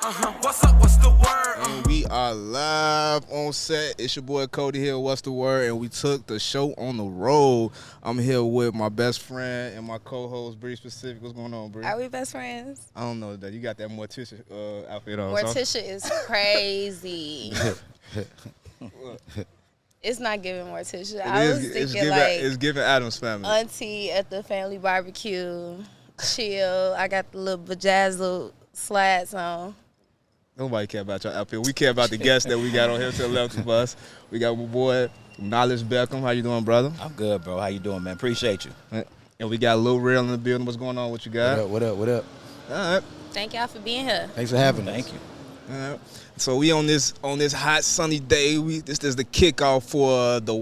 What's up? What's the word? And we are live on set. It's your boy Cody here. What's the word? And we took the show on the road. I'm here with my best friend and my co-host BREE Specific. What's going on, BREE? Are we best friends? I don't know that you got that Morticia outfit on. Morticia is crazy. It's not giving Morticia. I was thinking it's giving Adam's family. Auntie at the family barbecue, chill. I got the little bedazzled slats on. Nobody care about your outfit. We care about the guests that we got on here to the left of us. We got my boy Knowledge Beckom. How you doing, brother? I'm good, bro. How you doing, man? Appreciate you. And we got Lil Rel in the building. What's going on? What you got? What up? All right. Thank y'all for being here. Thanks for having us. Thank you. All right. So we on this hot sunny day. This is the kickoff for the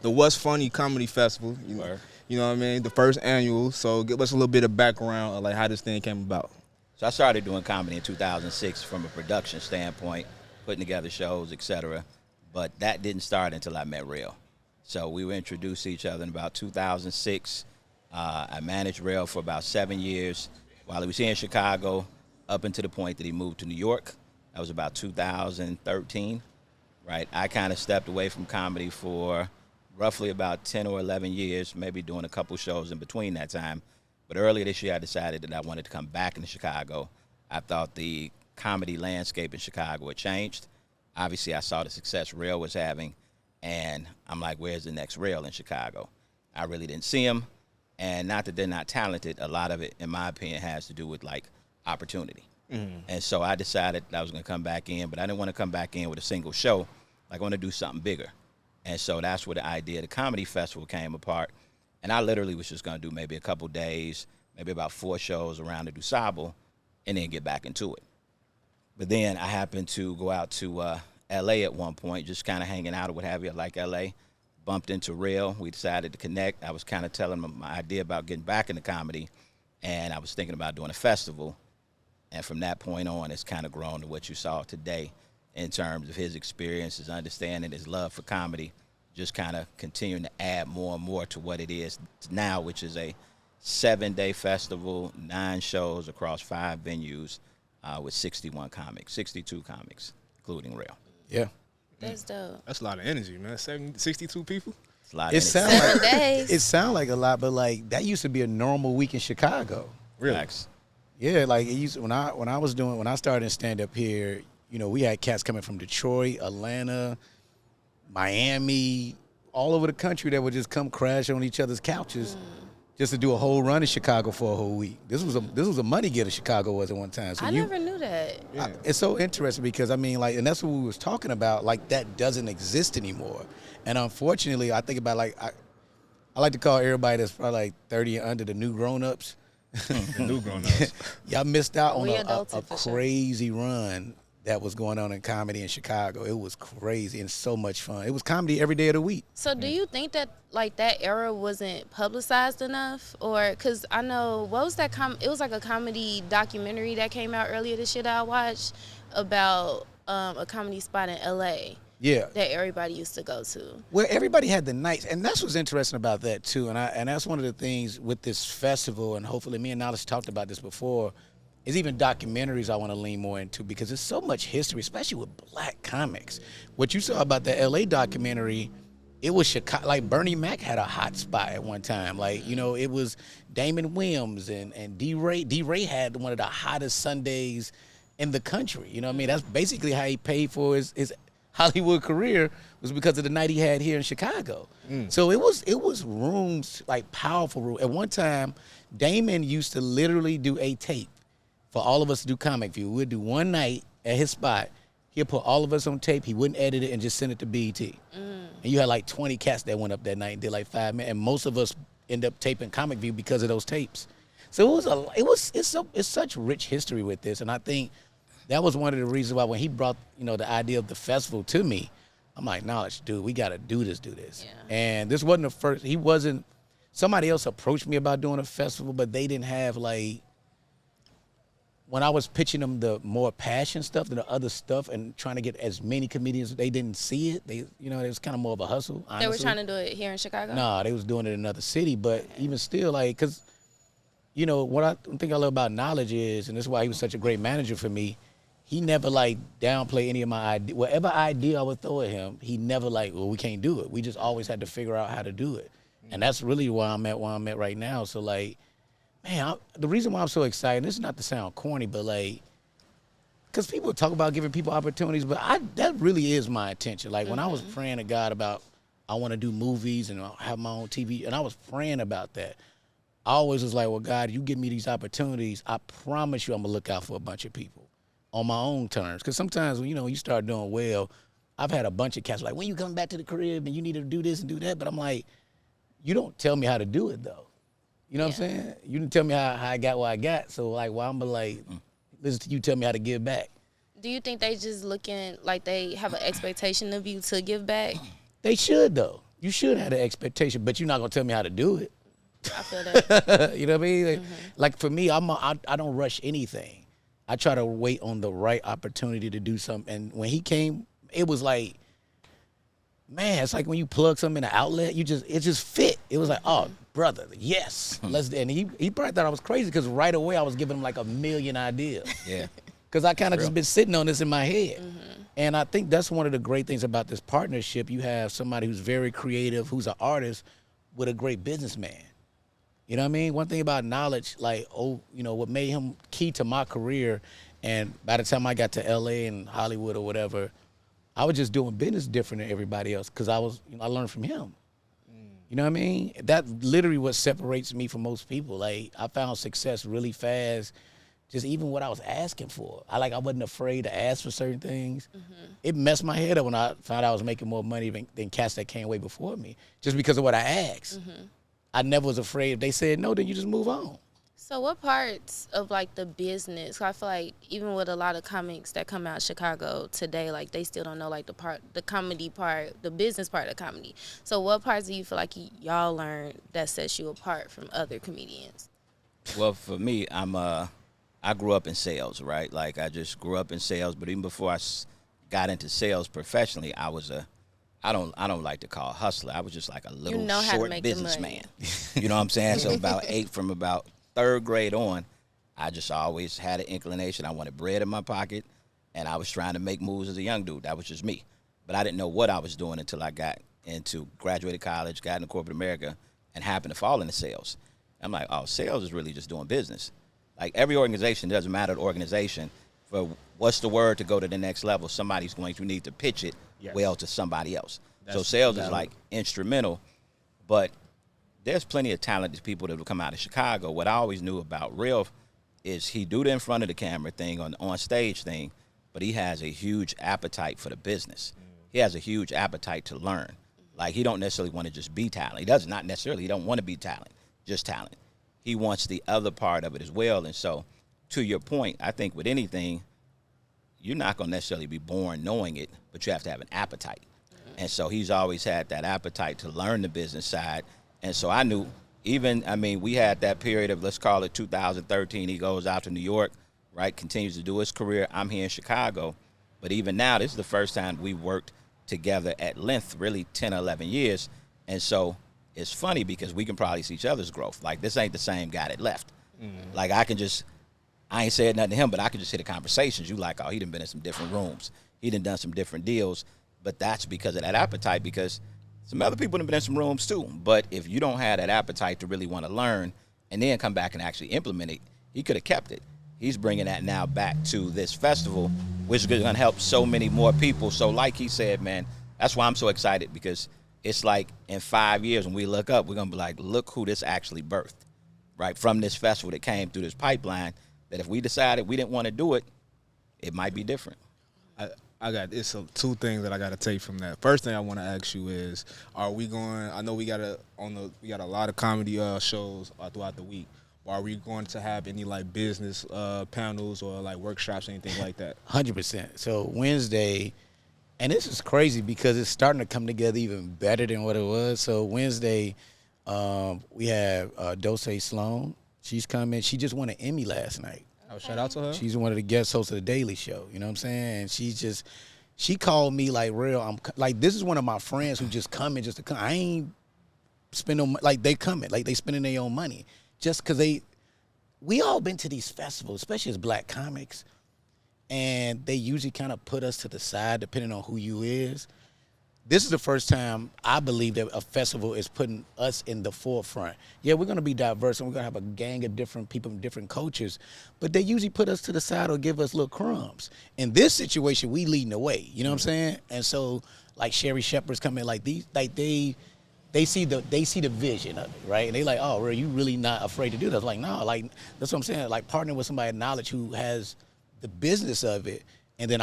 What's Funny Comedy Festival. You know what I mean? The first annual. So give us a little bit of background of like how this thing came about. So I started doing comedy in 2006 from a production standpoint, putting together shows, etc. But that didn't start until I met Rel. So we were introduced to each other in about 2006. I managed Rel for about 7 years while he was here in Chicago, up until the point that he moved to New York. That was about 2013, right? I kind of stepped away from comedy for roughly about 10 or 11 years, maybe doing a couple shows in between that time. But earlier this year, I decided that I wanted to come back into Chicago. I thought the comedy landscape in Chicago had changed. Obviously, I saw the success Rel was having, and I'm like, where's the next Rel in Chicago? I really didn't see him, and not that they're not talented. A lot of it, in my opinion, has to do with, like, opportunity. Mm-hmm. And so I decided that I was going to come back in, but I didn't want to come back in with a single show. Like, I want to do something bigger. And so that's where the idea of the comedy festival came apart. And I literally was just going to do maybe a couple days, maybe about 4 shows around the DuSable, and then get back into it. But then I happened to go out to L.A. at one point, just kind of hanging out or what have you. I like L.A. Bumped into Rel. We decided to connect. I was kind of telling him my idea about getting back into comedy, and I was thinking about doing a festival. And from that point on, it's kind of grown to what you saw today in terms of his experience, his understanding, his love for comedy, just kind of continuing to add more and more to what it is now, which is a 7-day festival, 9 shows across 5 venues with 62 comics, including Rel. Yeah. That's dope. That's a lot of energy, man. 62 people? It's a lot It of sounds energy. 7 days. It sounds like a lot, but like that used to be a normal week in Chicago. Really? Facts. Yeah, like it used when I started in stand up here, you know, we had cats coming from Detroit, Atlanta, Miami, all over the country that would just come crash on each other's couches just to do a whole run in Chicago for a whole week. This was a money getter Chicago was at one time. So I never knew that. It's so interesting because I mean, like, and that's what we was talking about. Like that doesn't exist anymore. And unfortunately, I think about like I like to call everybody that's probably like 30 and under the new grown-ups. The new grown-ups. Y'all missed out on We a adulted for sure. crazy run that was going on in comedy in Chicago. It was crazy and so much fun. It was comedy every day of the week. So do you think that like that era wasn't publicized enough, or because I know what was that it was like a comedy documentary that came out earlier this year that I watched about a comedy spot in L.A. Yeah. that everybody used to go to. Well, everybody had the nights, and that's what's interesting about that too. And that's one of the things with this festival, and hopefully me and Knowledge talked about this before, is even documentaries I want to lean more into because there's so much history, especially with black comics. What you saw about the LA documentary, it was Chicago. Like Bernie Mac had a hot spot at one time. Like, you know, it was Damon Williams and D. Ray. D. Ray had one of the hottest Sundays in the country. You know what I mean? That's basically how he paid for his Hollywood career, was because of the night he had here in Chicago. So it was rooms, like powerful rooms. At one time, Damon used to literally do a tape for all of us to do Comic View. We'd do one night at his spot. He'd put all of us on tape. He wouldn't edit it and just send it to BET. And you had like 20 cats that went up that night and did like 5 minutes. And most of us end up taping Comic View because of those tapes. So it's such rich history with this. And I think that was one of the reasons why when he brought, you know, the idea of the festival to me, I'm like, Knowledge, dude, we got to do this. Yeah. And this wasn't the first. Somebody else approached me about doing a festival, but they didn't have like, when I was pitching them the more passion stuff than the other stuff and trying to get as many comedians, they didn't see it. It was kind of more of a hustle, honestly. They were trying to do it here in Chicago? Nah, they was doing it in another city, but even still, like, because you know, what I think I love about Knowledge is, and this is why he was such a great manager for me, he never like downplay any of my idea. Whatever idea I would throw at him, he never like, well, we can't do it. We just always had to figure out how to do it. And that's really why I'm at where I'm at right now. So like, man, the reason why I'm so excited, this is not to sound corny, but like, because people talk about giving people opportunities, but that really is my intention. Like when I was praying to God about, I want to do movies and have my own TV, and I was praying about that. I always was like, well, God, you give me these opportunities, I promise you I'm going to look out for a bunch of people on my own terms. Because sometimes, when, you know, you start doing well, I've had a bunch of cats like, when you coming back to the crib and you need to do this and do that, but I'm like, you don't tell me how to do it, though. You know what I'm saying? You didn't tell me how I got what I got, so like, well, I'm like, listen to you tell me how to give back. Do you think they just looking like they have an expectation of you to give back? They should, though. You should have the expectation, but you're not going to tell me how to do it. I feel that. You know what I mean? Like for me, I don't rush anything. I try to wait on the right opportunity to do something. And when he came, it was like, man, it's like when you plug something in an outlet, it just fit. It was like, oh, brother, yes. Let's. And he probably thought I was crazy because right away I was giving him like a million ideas. Yeah. Because I kind of just been sitting on this in my head. And I think that's one of the great things about this partnership. You have somebody who's very creative, who's an artist, with a great businessman. You know what I mean? One thing about Knowledge, like, you know, what made him key to my career, and by the time I got to LA and Hollywood or whatever, I was just doing business different than everybody else because I learned from him. You know what I mean? That literally what separates me from most people. Like, I found success really fast, just even what I was asking for. I wasn't afraid to ask for certain things. It messed my head up when I found out I was making more money than cats that came way before me, just because of what I asked. I never was afraid. If they said no, then you just move on. So what parts of like the business, I feel like even with a lot of comics that come out of Chicago today, like they still don't know like the comedy part, the business part of comedy. So what parts do you feel like y'all learned that sets you apart from other comedians? Well, for me, I grew up in sales, right? Like I just grew up in sales, but even before I got into sales professionally, I don't like to call hustler. I was just like a little short businessman. You know what I'm saying? So from about third grade on, I just always had an inclination. I wanted bread in my pocket, and I was trying to make moves as a young dude. That was just me. But I didn't know what I was doing until I graduated college, got into corporate America, and happened to fall into sales. I'm like, oh, sales is really just doing business. Like every organization, doesn't matter the organization, for what's the word to go to the next level, somebody's going to need to pitch it well to somebody else. So sales is like instrumental, but there's plenty of talented people that will come out of Chicago. What I always knew about Rel is he do the in front of the camera thing, on stage thing, but he has a huge appetite for the business. He has a huge appetite to learn. Like he don't necessarily want to just be talent. He does not necessarily. He don't want to be talent, just talent. He wants the other part of it as well. And so to your point, I think with anything, you're not going to necessarily be born knowing it, but you have to have an appetite. And so he's always had that appetite to learn the business side. And so I knew we had that period of, let's call it 2013. He goes out to New York, right, continues to do his career. I'm here in Chicago. But even now, this is the first time we worked together at length, really 10 or 11 years. And so it's funny because we can probably see each other's growth. Like, this ain't the same guy that left. Like, I ain't said nothing to him, but I can just hear the conversations. You like, oh, he done been in some different rooms. He done some different deals. But that's because of that appetite, because some other people have been in some rooms too. But if you don't have that appetite to really want to learn and then come back and actually implement it, he could have kept it. He's bringing that now back to this festival, which is going to help so many more people. So like he said, man, that's why I'm so excited, because it's like in 5 years when we look up, we're going to be like, look who this actually birthed, right, from this festival that came through this pipeline, that if we decided we didn't want to do it, it might be different. It's two things that I got to take from that. First thing I want to ask you is, are we going? I know we got a lot of comedy shows throughout the week. Are we going to have any like business panels or like workshops or anything like that? 100%. So Wednesday, and this is crazy because it's starting to come together even better than what it was. So Wednesday, we have Dulce Sloan. She's coming. She just won an Emmy last night. Oh, shout out to her. She's one of the guest hosts of The Daily Show. You know what I'm saying? And she called me like, Rel, I'm like, this is one of my friends who just coming just to come. I ain't spend no, like they coming, like they spending their own money just because we all been to these festivals, especially as black comics, and they usually kind of put us to the side depending on who you is. This is the first time I believe that a festival is putting us in the forefront. Yeah, we're going to be diverse and we're going to have a gang of different people from different cultures, but they usually put us to the side or give us little crumbs. In this situation, we leading the way. You know what I'm saying? And so, like Sherry Shepherd's coming, like these, like they see the vision of it, right? And they like, oh, Rel, you really not afraid to do that? Like, no, like that's what I'm saying. Like partnering with somebody of knowledge who has the business of it, and then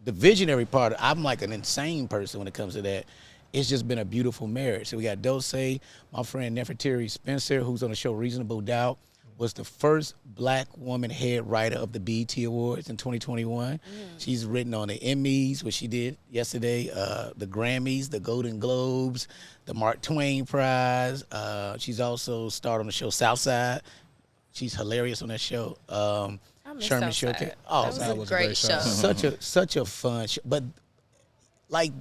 the visionary part, I'm like an insane person when it comes to that. It's just been a beautiful marriage. So we got Dose, my friend Nefertiti Spencer, who's on the show Reasonable Doubt, was the first black woman head writer of the BET Awards in 2021. She's written on the Emmys, which she did yesterday, the Grammys, the Golden Globes, the Mark Twain Prize. She's also starred on the show Southside. She's hilarious on that show. Sherman Showcase. Oh, that was a great show. Such a fun show. But like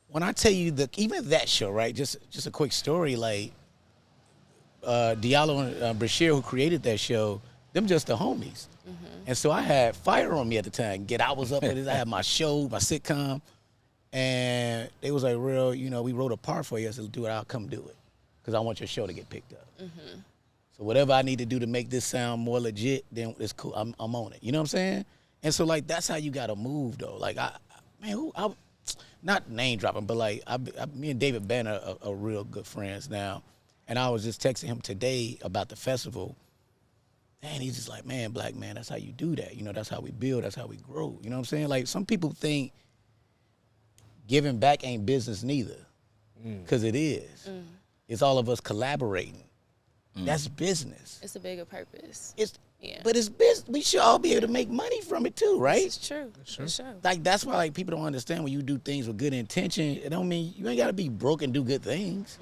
when I tell you even that show, right? Just a quick story. Like Diallo and Brashear, who created that show, them just the homies. And so I had fire on me at the time. I was up at it. I had my show, my sitcom, and they was like, "Rel, we wrote a part for you. I said, do it. I'll come do it because I want your show to get picked up." So whatever I need to do to make this sound more legit, then it's cool. I'm on it. You know what I'm saying? And so like that's how you gotta move though. Like not name dropping, but like me and David Banner are real good friends now. And I was just texting him today about the festival. And he's just like, man, black man, that's how you do that. That's how we build, that's how we grow. You know what I'm saying? Like some people think giving back ain't business neither. Cause it is. It's all of us collaborating. That's business. It's a bigger purpose. But it's business. We should all be able to make money from it too, right? It's true. For sure. Like that's why like people don't understand when you do things with good intention. It don't mean you ain't gotta be broke and do good things.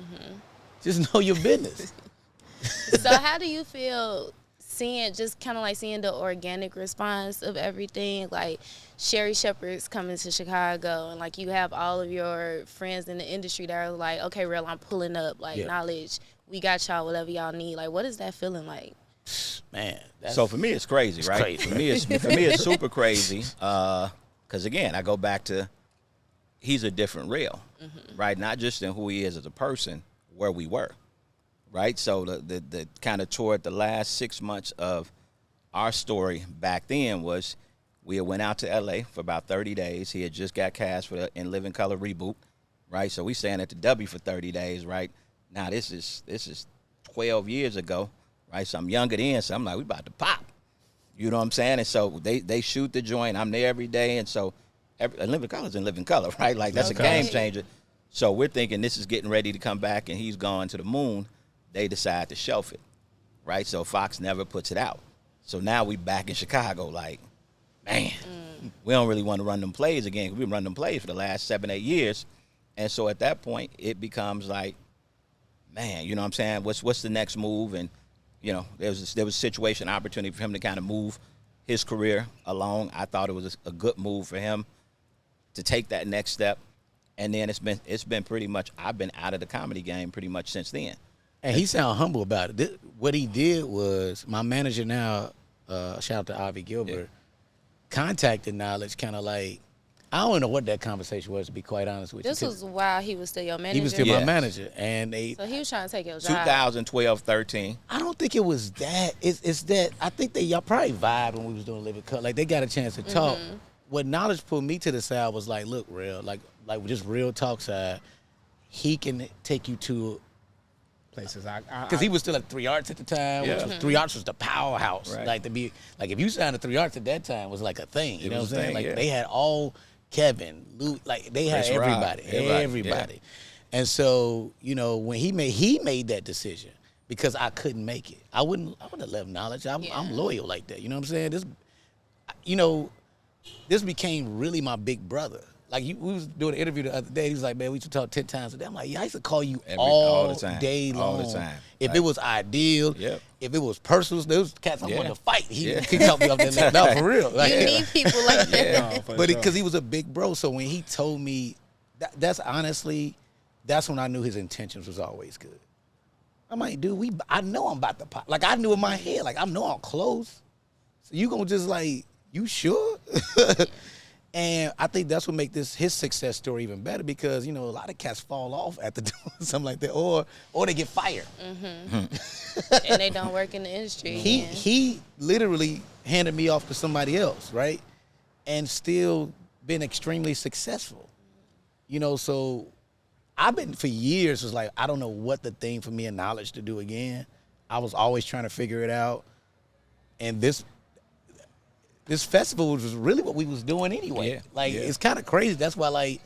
Just know your business. So how do you feel seeing the organic response of everything? Like Sherry Shepherd's coming to Chicago, and like you have all of your friends in the industry that are like, okay, Rel, I'm pulling up, like knowledge. We got y'all, whatever y'all need. Like, what is that feeling like? Man. So for me, it's crazy, right? Crazy. For me, it's super crazy. Because again, I go back to he's a different Rel, right? Not just in who he is as a person, where we were, right? So the kind of toward the last 6 months of our story back then was we had went out to L.A. for about 30 days. He had just got cast for the In Living Color reboot, right? So we staying at the W for 30 days, right? Now this is 12 years ago, right? So I'm younger then, so I'm like, we about to pop. You know what I'm saying? And so they shoot the joint. I'm there every day, and so In Living Color's In Living Color, right? Like that's a game changer. So we're thinking this is getting ready to come back, and he's gone to the moon. They decide to shelf it, right? So Fox never puts it out. So now we back in Chicago, like, man, we don't really want to run them plays again. We've been running them plays for the last 7-8 years, and so at that point it becomes like, man, you know what I'm saying? What's the next move? And there was a situation, opportunity for him to kind of move his career along. I thought it was a good move for him to take that next step. And then it's been pretty much, I've been out of the comedy game pretty much since then. And he sound humble about it. What he did was my manager now, shout out to Avi Gilbert, contacted Knowledge, kind of like, I don't know what that conversation was, to be quite honest with you. This was while he was still your manager? He was still my manager. And so he was trying to take your job. 2012, 13. I don't think it was that. It's that I think y'all probably vibed when we was doing Living Cut. Like, they got a chance to talk. What Knowledge pulled me to the side was like, look, Rel, like just real talk side, he can take you to places. Because he was still at 3 Arts at the time. Which was, 3 Arts was the powerhouse. Right. Like, to be, like, if you signed to 3 Arts at that time was like a thing. You know what I'm saying? Like, they had all Kevin, Lou, like they had everybody. Yeah. And so, when he made that decision, because I couldn't make it, I wouldn't have left Knowledge. I'm loyal like that. You know what I'm saying? This became really my big brother. Like, we was doing an interview the other day. He was like, man, we used to talk 10 times a day. I'm like, yeah, I used to call you all the time, day long. All the time. If it was ideal, if it was personal, there was cats I wanted to fight. He could help me off that. No, for real. Like, you need people like that. But because he was a big bro, so when he told me, that's honestly, that's when I knew his intentions was always good. I'm like, dude, I know I'm about to pop. Like, I knew in my head, like, I know I'm close. So you gonna just like, you sure? And I think that's what make his success story even better because, you know, a lot of cats fall off after doing something like that or they get fired. And they don't work in the industry. He literally handed me off to somebody else, right? And still been extremely successful. You know, so I've been for years was like, I don't know what the thing for me in knowledge to do again. I was always trying to figure it out. And this festival was really what we was doing anyway. It's kind of crazy. That's why, like,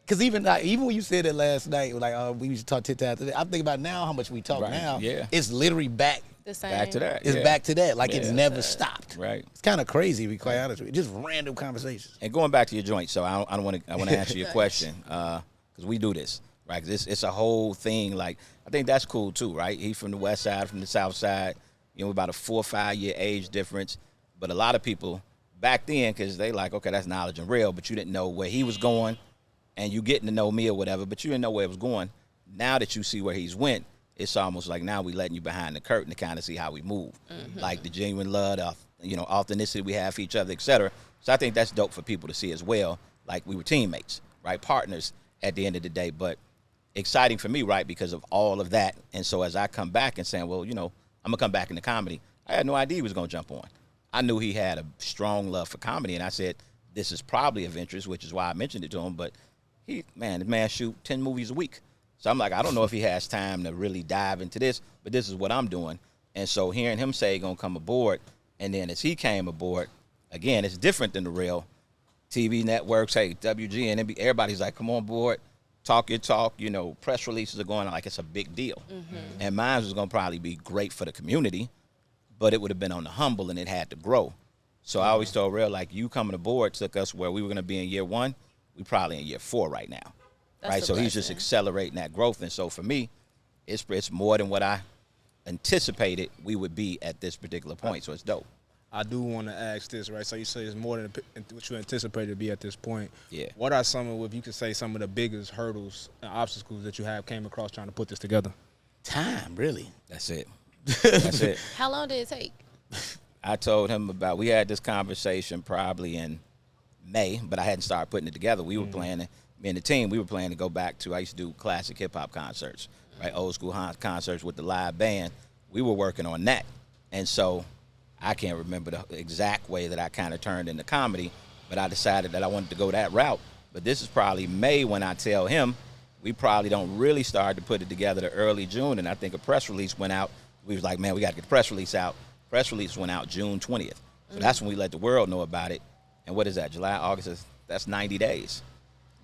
because even when you said it last night, like, we used to talk TikTok after that, I'm thinking about now how much we talk now. Yeah. It's literally back. The same. Back to that. It's back to that. Like, Yeah. it's never stopped. Right. It's kind of crazy, to be quite honest with you. Just random conversations. And going back to your joint, so I want to answer your question because we do this, right? 'Cause it's a whole thing. Like, I think that's cool too, right? He from the west side, from the south side. You know, about a 4 or 5 year age difference. But a lot of people back then, because they like, okay, that's knowledge and real, but you didn't know where he was going, and you getting to know me or whatever, but you didn't know where it was going. Now that you see where he's went, it's almost like now we letting you behind the curtain to kind of see how we move, like the genuine love, the authenticity we have for each other, et cetera. So I think that's dope for people to see as well. Like we were teammates, right, partners at the end of the day, but exciting for me, right, because of all of that. And so as I come back and saying, well, you know, I'm gonna come back into comedy, I had no idea he was gonna jump on. I knew he had a strong love for comedy, and I said, this is probably of interest, which is why I mentioned it to him, but the man shoot 10 movies a week. So I'm like, I don't know if he has time to really dive into this, but this is what I'm doing. And so hearing him say he's going to come aboard, and then as he came aboard, again, it's different than the real TV networks. Hey, WG and NBC, everybody's like, come on board, talk your talk. You know, press releases are going on like it's a big deal. And mine was going to probably be great for the community, but it would have been on the humble, and it had to grow. So I always told Rel, like, you coming aboard took us where we were going to be in year 1. We probably in year 4 right now. That's right, so he's just accelerating that growth. And so for me, it's more than what I anticipated we would be at this particular point. So it's dope. I do want to ask this, right? So you say it's more than what you anticipated to be at this point. Yeah. What are if you could say, some of the biggest hurdles and obstacles that you have came across trying to put this together? Time, really. That's it. That's it. How long did it take? I told him we had this conversation probably in May, but I hadn't started putting it together. We were planning, me and the team, we were planning to go back to, I used to do classic hip-hop concerts, right, old school concerts with the live band. We were working on that. And so I can't remember the exact way that I kind of turned into comedy, but I decided that I wanted to go that route. But this is probably May when I tell him we probably don't really start to put it together to early June, and I think a press release went out. We was like, man, we got to get the press release out. Press release went out June 20th. So that's when we let the world know about it. And what is that, July, August? That's 90 days,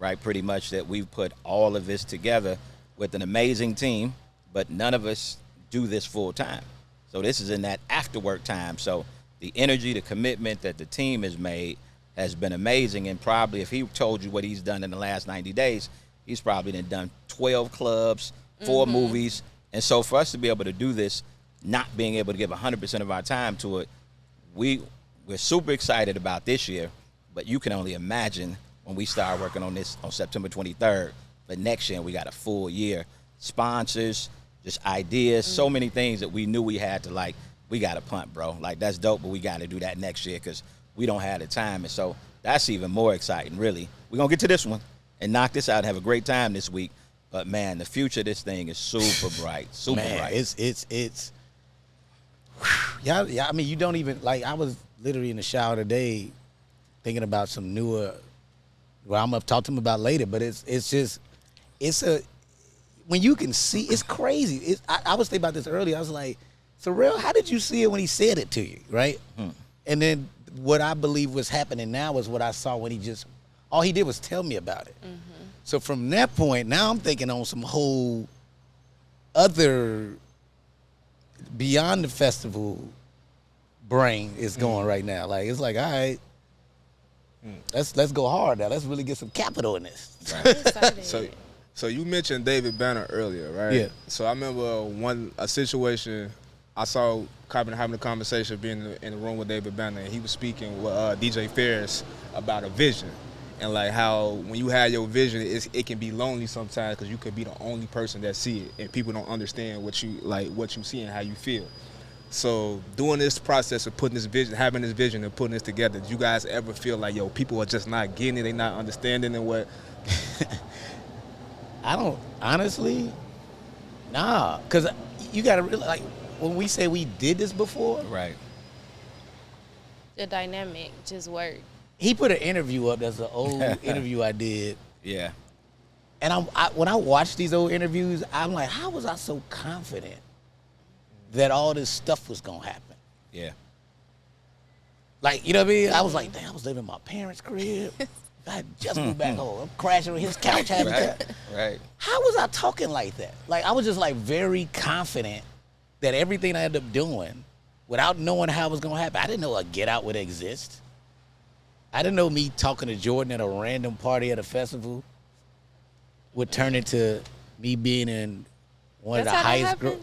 right? Pretty much that we've put all of this together with an amazing team, but none of us do this full time. So this is in that after work time. So the energy, the commitment that the team has made has been amazing. And probably if he told you what he's done in the last 90 days, he's probably done 12 clubs, 4 movies. And so for us to be able to do this, not being able to give 100% of our time to it, we're super excited about this year, but you can only imagine when we start working on this on September 23rd. But next year, we got a full year. Sponsors, just ideas, so many things that we knew we had to, like, we got to punt, bro. Like, that's dope, but we got to do that next year because we don't have the time. And so that's even more exciting, really. We're going to get to this one and knock this out and have a great time this week. But, man, the future of this thing is super bright, super bright. It's yeah, I mean, you don't even, like, I was literally in the shower today thinking about some newer, well, I'm going to talk to him about later, but when you can see, it's crazy. I was thinking about this earlier. I was like, so Rel, how did you see it when he said it to you, right? And then what I believe was happening now is what I saw when all he did was tell me about it. So from that point, now I'm thinking on some whole other, beyond the festival brain is going right now. Like, it's like, all right, let's go hard now. Let's really get some capital in this. So you mentioned David Banner earlier, right? Yeah. So I remember a situation I saw having a conversation, being in the room with David Banner, and he was speaking with DJ Ferris about a vision. and like how when you have your vision, it can be lonely sometimes because you could be the only person that see it, and people don't understand what you see and how you feel. So doing this process of putting this vision, having this vision and putting this together, did you guys ever feel like, yo, people are just not getting it, they not understanding and what? I don't, honestly, nah, because you got to really, like, when we say we did this before. Right. The dynamic just worked. He put an interview up, that's an old interview I did. Yeah. And when I watch these old interviews, I'm like, how was I so confident that all this stuff was going to happen? Yeah. Like, you know what I mean? I was like, damn, I was living in my parents' crib. I just moved back home. I'm crashing on his couch having that. Right. How was I talking like that? Like, I was just like very confident that everything I ended up doing without knowing how it was going to happen. I didn't know a Get Out would exist. I didn't know me talking to Jordan at a random party at a festival would turn into me being in one of the highest groups.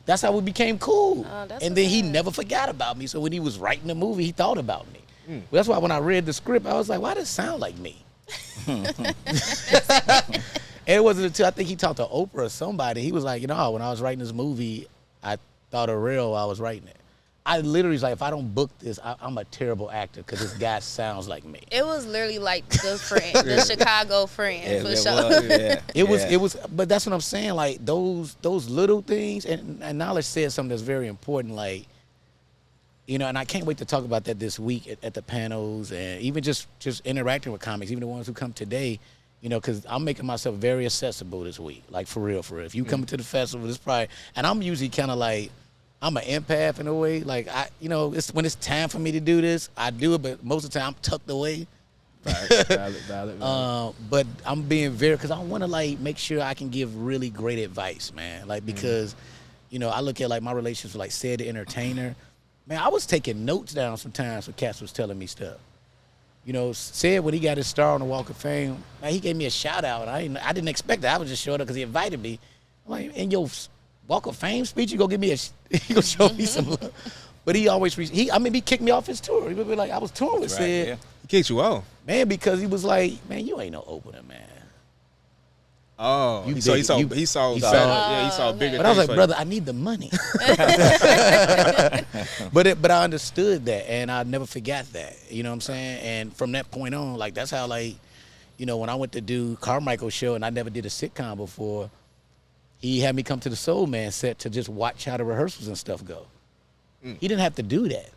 That's how we became cool. And then he never forgot about me. So when he was writing the movie, he thought about me. Well, that's why when I read the script, I was like, why does it sound like me? And it wasn't until I think he talked to Oprah or somebody. He was like, you know, when I was writing this movie, I thought of Rel while I was writing it. I literally was like, if I don't book this, I'm a terrible actor because this guy sounds like me. It was literally like the friend, the Chicago friend, for sure. It was, but that's what I'm saying. Like those little things, and Knowledge said something that's very important. Like, you know, and I can't wait to talk about that this week at the panels, and even just interacting with comics, even the ones who come today. You know, because I'm making myself very accessible this week. Like for real. If you come to the festival, it's probably, and I'm usually kind of like, I'm an empath in a way. Like it's when it's time for me to do this, I do it. But most of the time, I'm tucked away. Valid. But I'm being very, because I want to like make sure I can give really great advice, man. Like because, you know, I look at like my relationships with like Said the Entertainer. Man, I was taking notes down sometimes when Cass was telling me stuff. You know, Said when he got his star on the Walk of Fame, man, he gave me a shout out. And I didn't expect that. I was just showing up because he invited me. I'm like, in your Walk of Fame speech, you gonna give me you gonna show me some love. But he always, he kicked me off his tour. He would be like, I was touring with Said. Yeah. He kicked you off. Man, because he was like, man, you ain't no opener, man. Oh, he saw bigger. But I was like, brother, I need the money. But I understood that, and I never forgot that. You know what I'm saying? And from that point on, like that's how, like, you know, when I went to do Carmichael's show, and I never did a sitcom before, he had me come to the Soul Man set to just watch how the rehearsals and stuff go. He didn't have to do that.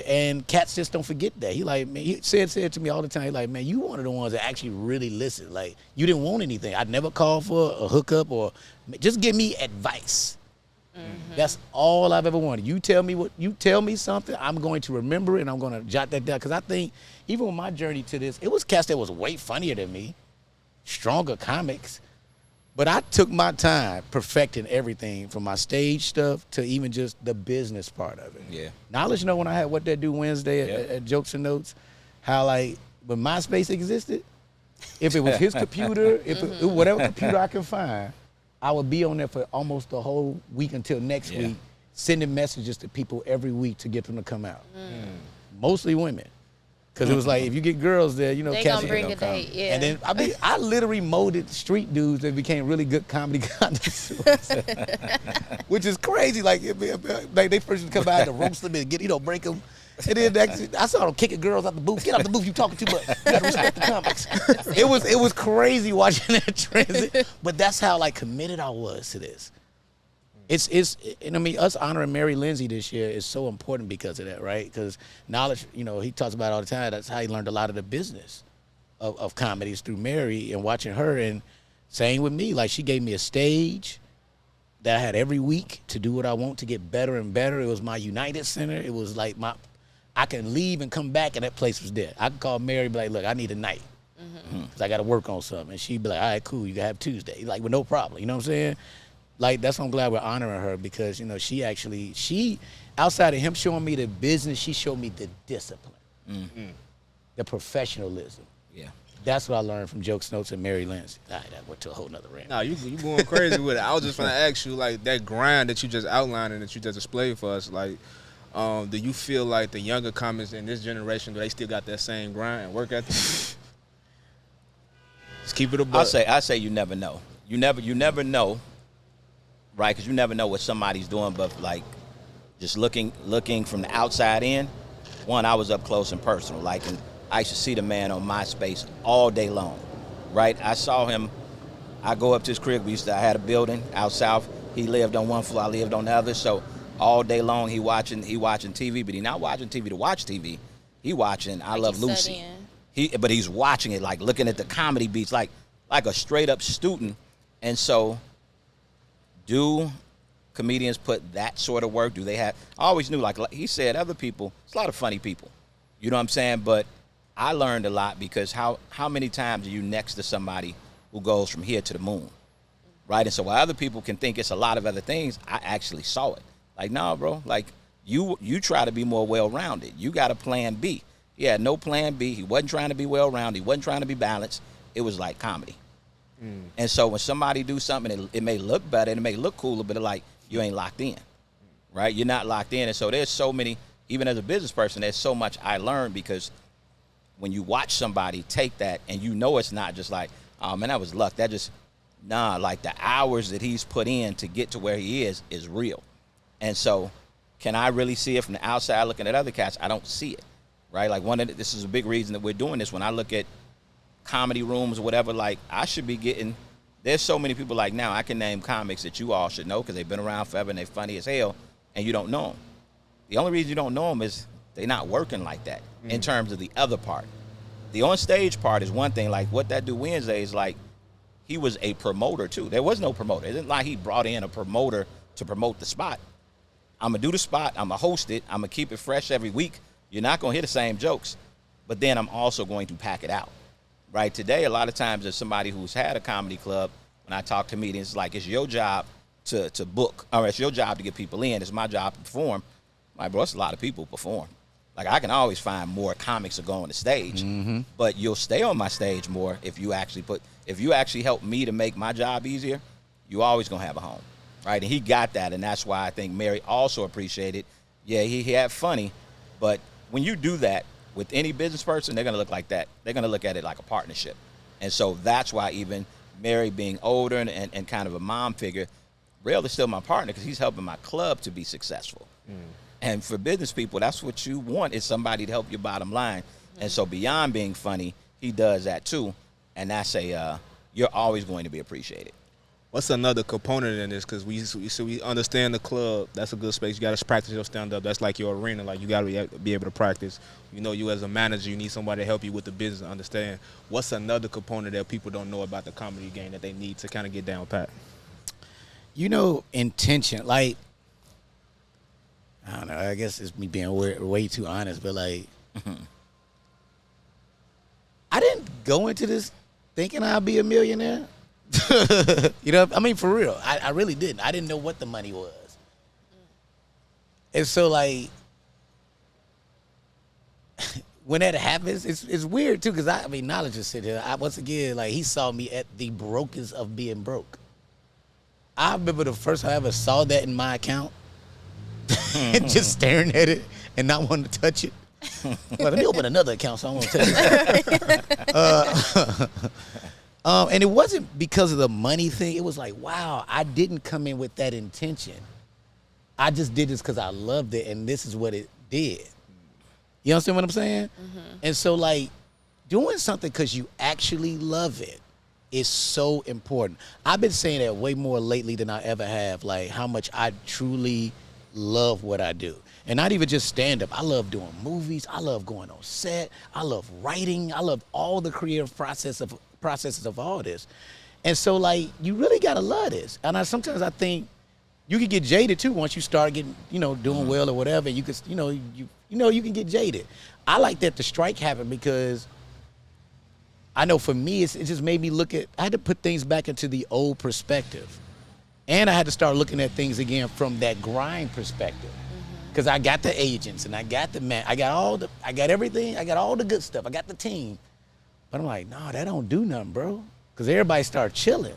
And cats just don't forget that. He like, man, he said to me all the time, he like, man, you one of the ones that actually really listen. Like, you didn't want anything. I'd never call for a hookup or just give me advice. That's all I've ever wanted. You tell me something, I'm going to remember it and I'm going to jot that down. Because I think even with my journey to this, it was cats that was way funnier than me, stronger comics. But I took my time perfecting everything from my stage stuff to even just the business part of it. Yeah. Knowledge know when I had What That Do Wednesday at Jokes and Notes, how like when MySpace existed, if it was his computer, whatever computer I could find, I would be on there for almost the whole week until next week, sending messages to people every week to get them to come out. Mostly women. Because it was like, if you get girls there, you know, they gonna bring a date, yeah. And then, I literally molded street dudes that became really good comedy connoisseurs. Which is crazy. Like they first come by to roast them and break them. And then I saw them kicking girls out the booth. Get out the booth, you talking too much. You gotta respect the comics. It was crazy watching that transit. But that's how like committed I was to this. And I mean, us honoring Mary Lindsay this year is so important because of that, right? Because Knowledge, you know, he talks about it all the time. That's how he learned a lot of the business of comedies through Mary and watching her. And same with me. Like, she gave me a stage that I had every week to do what I want to get better and better. It was my United Center. It was like I can leave and come back and that place was there. I could call Mary and be like, look, I need a night. Because I got to work on something. And she'd be like, all right, cool, you can have Tuesday. Like, with no problem. You know what I'm saying? Like, that's why I'm glad we're honoring her because, you know, she outside of him showing me the business, she showed me the discipline, the professionalism. Yeah. That's what I learned from Jokes Notes and Mary Lindsay. All right, that went to a whole nother rant. No, you going crazy with it. I was just going to ask you, like, that grind that you just outlined and that you just displayed for us, like, Do you feel like the younger comics in this generation, do they still got that same grind and work ethic? Just keep it a buck. I say you never know. You never know, right? Because you never know what somebody's doing. But like, just looking from the outside in, one, I was up close and personal. Like, and I used to see the man on MySpace all day long, right? I saw him. I go up to his crib. I had a building out south. He lived on one floor. I lived on the other. So all day long, he watching TV, but he not watching TV to watch TV. He watching I Love Lucy. But he's watching it, like looking at the comedy beats, like a straight up student. And so, do comedians put that sort of work? Do they have? I always knew, like he said, other people. It's a lot of funny people. You know what I'm saying? But I learned a lot because how many times are you next to somebody who goes from here to the moon, right? And so while other people can think it's a lot of other things, I actually saw it. Like, nah, bro, like, you try to be more well-rounded. You got a plan B. He had no plan B. He wasn't trying to be well-rounded. He wasn't trying to be balanced. It was like comedy. And so when somebody do something, it may look better, and it may look cooler, but like, you ain't locked in, right? You're not locked in. And so there's so many, even as a business person, there's so much I learned because when you watch somebody take that and you know it's not just like, oh, man, that was luck. That just, like the hours that he's put in to get to where he is real. And so, can I really see it from the outside looking at other cats? I don't see it, right? Like this is a big reason that we're doing this. When I look at comedy rooms or whatever, like I should be getting, there's so many people like now I can name comics that you all should know because they've been around forever and they're funny as hell and you don't know them. The only reason you don't know them is they're not working like that in terms of the other part. The on stage part is one thing. Like what that do Wednesday is like, he was a promoter too. There was no promoter. It isn't like he brought in a promoter to promote the spot. I'm going to do the spot. I'm going to host it. I'm going to keep it fresh every week. You're not going to hear the same jokes. But then I'm also going to pack it out. Right? Today, a lot of times there's somebody who's had a comedy club. When I talk to comedians, it's like, it's your job to book. Or it's your job to get people in. It's my job to perform. My bro, it's a lot of people perform. Like, I can always find more comics to go on the stage. But you'll stay on my stage more if you actually help me to make my job easier, you always going to have a home. Right, and he got that, and that's why I think Mary also appreciated. Yeah, he had funny, but when you do that with any business person, they're gonna look like that. They're gonna look at it like a partnership, and so that's why even Mary being older and kind of a mom figure, Rel is still my partner because he's helping my club to be successful. And for business people, that's what you want is somebody to help your bottom line. And so beyond being funny, he does that too, and that's you're always going to be appreciated. What's another component in this? Because we understand the club. That's a good space. You got to practice your stand-up. That's like your arena. Like, you got to be able to practice. You know, you as a manager, you need somebody to help you with the business and understand. What's another component that people don't know about the comedy game that they need to kind of get down pat? You know, intention. Like, I don't know. I guess it's me being way too honest, but like, I didn't go into this thinking I'd be a millionaire. You know, I mean, for real, I really didn't. I didn't know what the money was. And so, like, when that happens, it's weird, too, because, I mean, knowledge is sitting here. Once again, like, he saw me at the brokest of being broke. I remember the first time I ever saw that in my account, and just staring at it and not wanting to touch it. Well, let me open another account so I won't touch it. And it wasn't because of the money thing. It was like, wow, I didn't come in with that intention. I just did this because I loved it, and this is what it did. You understand what I'm saying? And so, like, doing something because you actually love it is so important. I've been saying that way more lately than I ever have, like how much I truly love what I do. And not even just stand-up. I love doing movies. I love going on set. I love writing. I love all the creative processes of all this. And so, like, you really got to love this. And sometimes I think you can get jaded, too, once you start getting, doing well or whatever. You could, you can get jaded. I like that the strike happened because I know for me, it just made me I had to put things back into the old perspective. And I had to start looking at things again from that grind perspective. Because I got the agents and I got the man, I got everything, I got all the good stuff, I got the team. But I'm like, no, that don't do nothing, bro. Because everybody started chilling.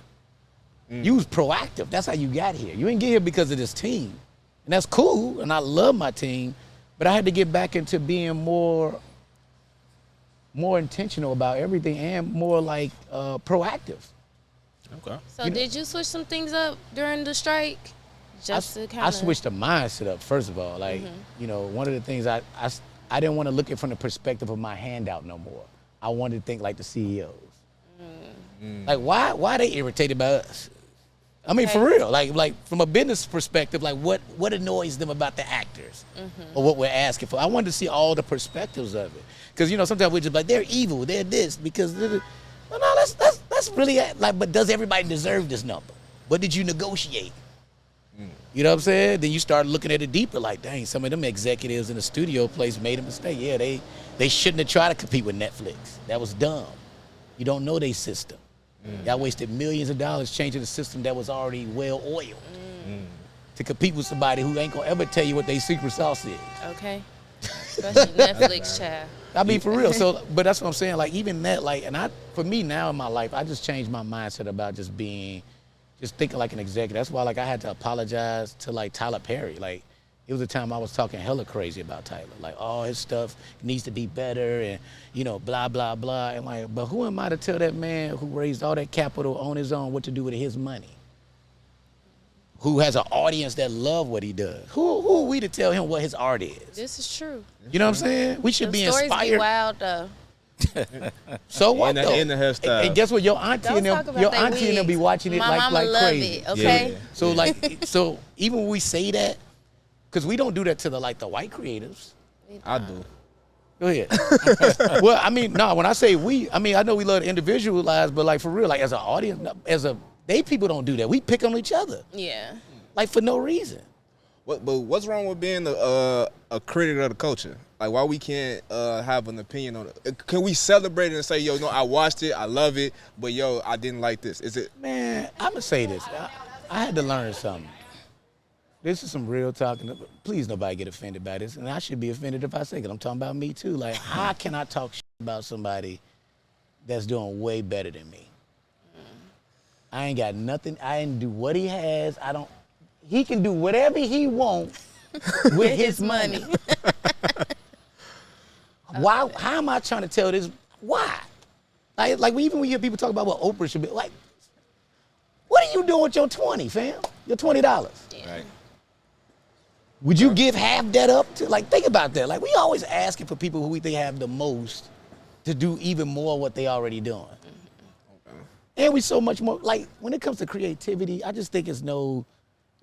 You was proactive. That's how you got here. You didn't get here because of this team. And that's cool, and I love my team, But I had to get back into being more intentional about everything and more like proactive. Okay. So did you switch some things up during the strike? Just to kind I of. switched the mindset up first of all. Like, one of the things I didn't want to look at from the perspective of my handout no more. I wanted to think like the CEOs. Like, why they irritated by us? I mean, for real. Like from a business perspective, like what annoys them about the actors or what we're asking for? I wanted to see all the perspectives of it. Because sometimes we just like they're evil, they're this because. Well, no, that's really like. But does everybody deserve this number? What did you negotiate? You know what I'm saying? Then you start looking at it deeper. Like, dang, some of them executives in the studio place made a mistake. Yeah, they shouldn't have tried to compete with Netflix. That was dumb. You don't know their system. Y'all wasted millions of dollars changing a system that was already well oiled to compete with somebody who ain't gonna ever tell you what their secret sauce is. Okay. Especially Netflix, child. I mean, for real. So, but that's what I'm saying. Like, even that, like, and for me now in my life, I just changed my mindset about just thinking like an executive. That's why, like, I had to apologize to, like, Tyler Perry. Like, it was a time I was talking hella crazy about Tyler. Like, all his stuff needs to be better and, blah, blah, blah. And, like, but who am I to tell that man who raised all that capital on his own what to do with his money? Who has an audience that love what he does? Who are we to tell him what his art is? This is true. You know what I'm saying? We should be Stories inspired. be wild though. So what though? In the hairstyle. And guess what? Your auntie Don't and talk them, about your they auntie and them be wigs. watching it My like mama love crazy. it, okay? Yeah. So like, so even when we say that, because we don't do that to the white creatives. I do. Go ahead. Well, I mean, no. When I say we, I mean I know we love to individualize, but like for real, like as an audience, they people don't do that. We pick on each other, Yeah. like for no reason. But what's wrong with being a critic of the culture? Like, why we can't have an opinion on it? Can we celebrate it and say, yo, no, I watched it, I love it, but yo, I didn't like this? Is it? Man, I'm gonna say this. I had to learn something. This is some real talking. Please, nobody get offended by this, and I should be offended if I say it. I'm talking about me too. Like, how can I talk shit about somebody that's doing way better than me? I ain't got nothing. I didn't do what he has. He can do whatever he wants with his money. Why? How am I trying to tell this? Why? Like even when you hear people talk about what Oprah should be like, what are you doing with your 20, fam? Your $20. Right. Would you give half that up to? Like, think about that. Like, we always asking for people who we think have the most to do even more of what they already doing. And we so much more. Like, when it comes to creativity, I just think it's no.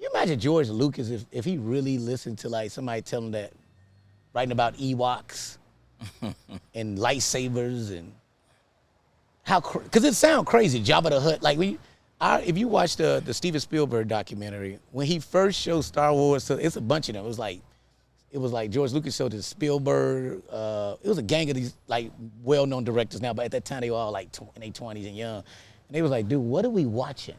You imagine George Lucas if he really listened to like somebody tell him that writing about Ewoks and lightsabers and how because it sounds crazy, Jabba the Hutt. Like if you watch the Steven Spielberg documentary, when he first showed Star Wars, so it's a bunch of them. It was like George Lucas showed it to Spielberg. It was a gang of these like well-known directors now, but at that time they were all like in their 20s and young. And they was like, dude, what are we watching?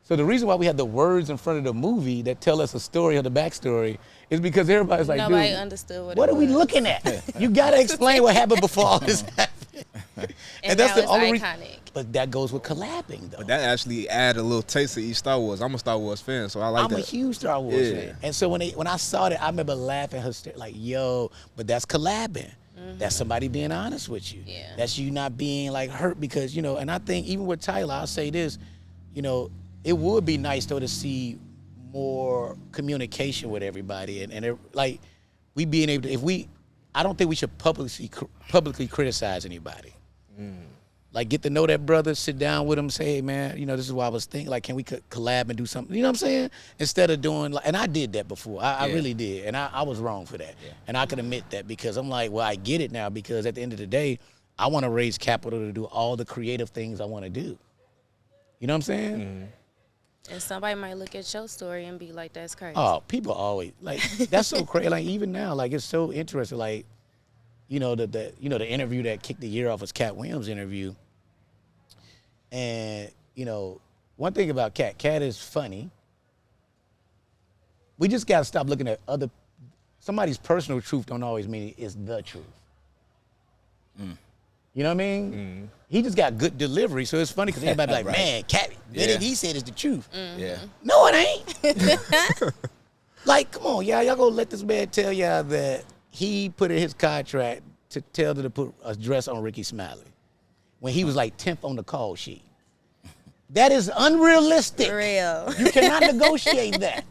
So the reason why we have the words in front of the movie that tell us a story or the backstory is because everybody's like, Nobody dude, understood what it are we was. looking at? You gotta explain what happened before all this happened. And that's now the it's only iconic. reason. But that goes with collabing though. But that actually add a little taste of each Star Wars. I'm a Star Wars fan, so I like that. I'm a huge Star Wars Yeah. fan. And so when I saw that, I remember laughing like, yo, but that's collabing. That's somebody being honest with you. Yeah. That's you not being like hurt because, and I think even with Tyler, I'll say this, it would be nice though to see more communication with everybody and like we being able to, I don't think we should publicly criticize anybody. Like get to know that brother, sit down with him, say, hey man, this is what I was thinking. Like, can we collab and do something? You know what I'm saying? Instead of doing and I did that before. I really did, and I was wrong for that. Yeah. And I can admit that because I'm like, well, I get it now because at the end of the day, I want to raise capital to do all the creative things I want to do. You know what I'm saying? And somebody might look at your story and be like, that's crazy. Oh, people always like that's so crazy. Like even now, like it's so interesting. Like, the interview that kicked the year off was Cat Williams' interview. And, one thing about Cat is funny. We just got to stop looking at somebody's personal truth don't always mean it's the truth. You know what I mean? He just got good delivery, so it's funny because everybody be like, man, Cat, he said it's the truth. Yeah. No, it ain't. Like, come on, y'all gonna let this man tell y'all that he put in his contract to tell her to put a dress on Ricky Smiley when he was like 10th on the call sheet. That is unrealistic. Real. You cannot negotiate that.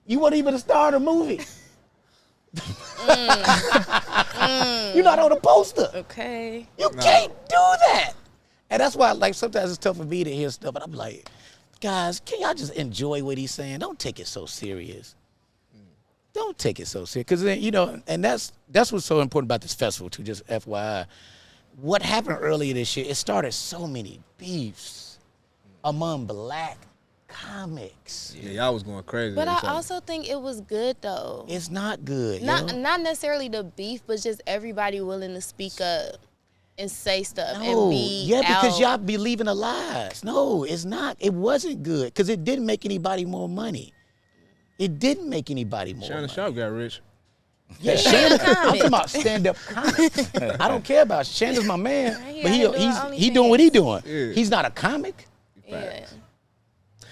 You weren't even a star of the movie. You're not on the poster. Okay. You can't do that. And that's why, like, sometimes it's tough for me to hear stuff, and I'm like, guys, can y'all just enjoy what he's saying? Don't take it so serious. Don't take it so serious. Because, you know, and that's what's so important about this festival, too, just FYI. What happened earlier this year, it started so many beefs among black comics. Yeah, y'all was going crazy. But I also think it was good, though. It's not good. Not necessarily the beef, but just everybody willing to speak up and say stuff and be because out. y'all believe in the lies. No, it's not. It wasn't good because it didn't make anybody more money. It didn't make anybody more Shannon money. Sharp got rich. Yeah, Shannon. I'm talking about stand-up comics. I don't care about Shannon's my man, but he doing what he doing. Yeah. He's not a comic. Yeah.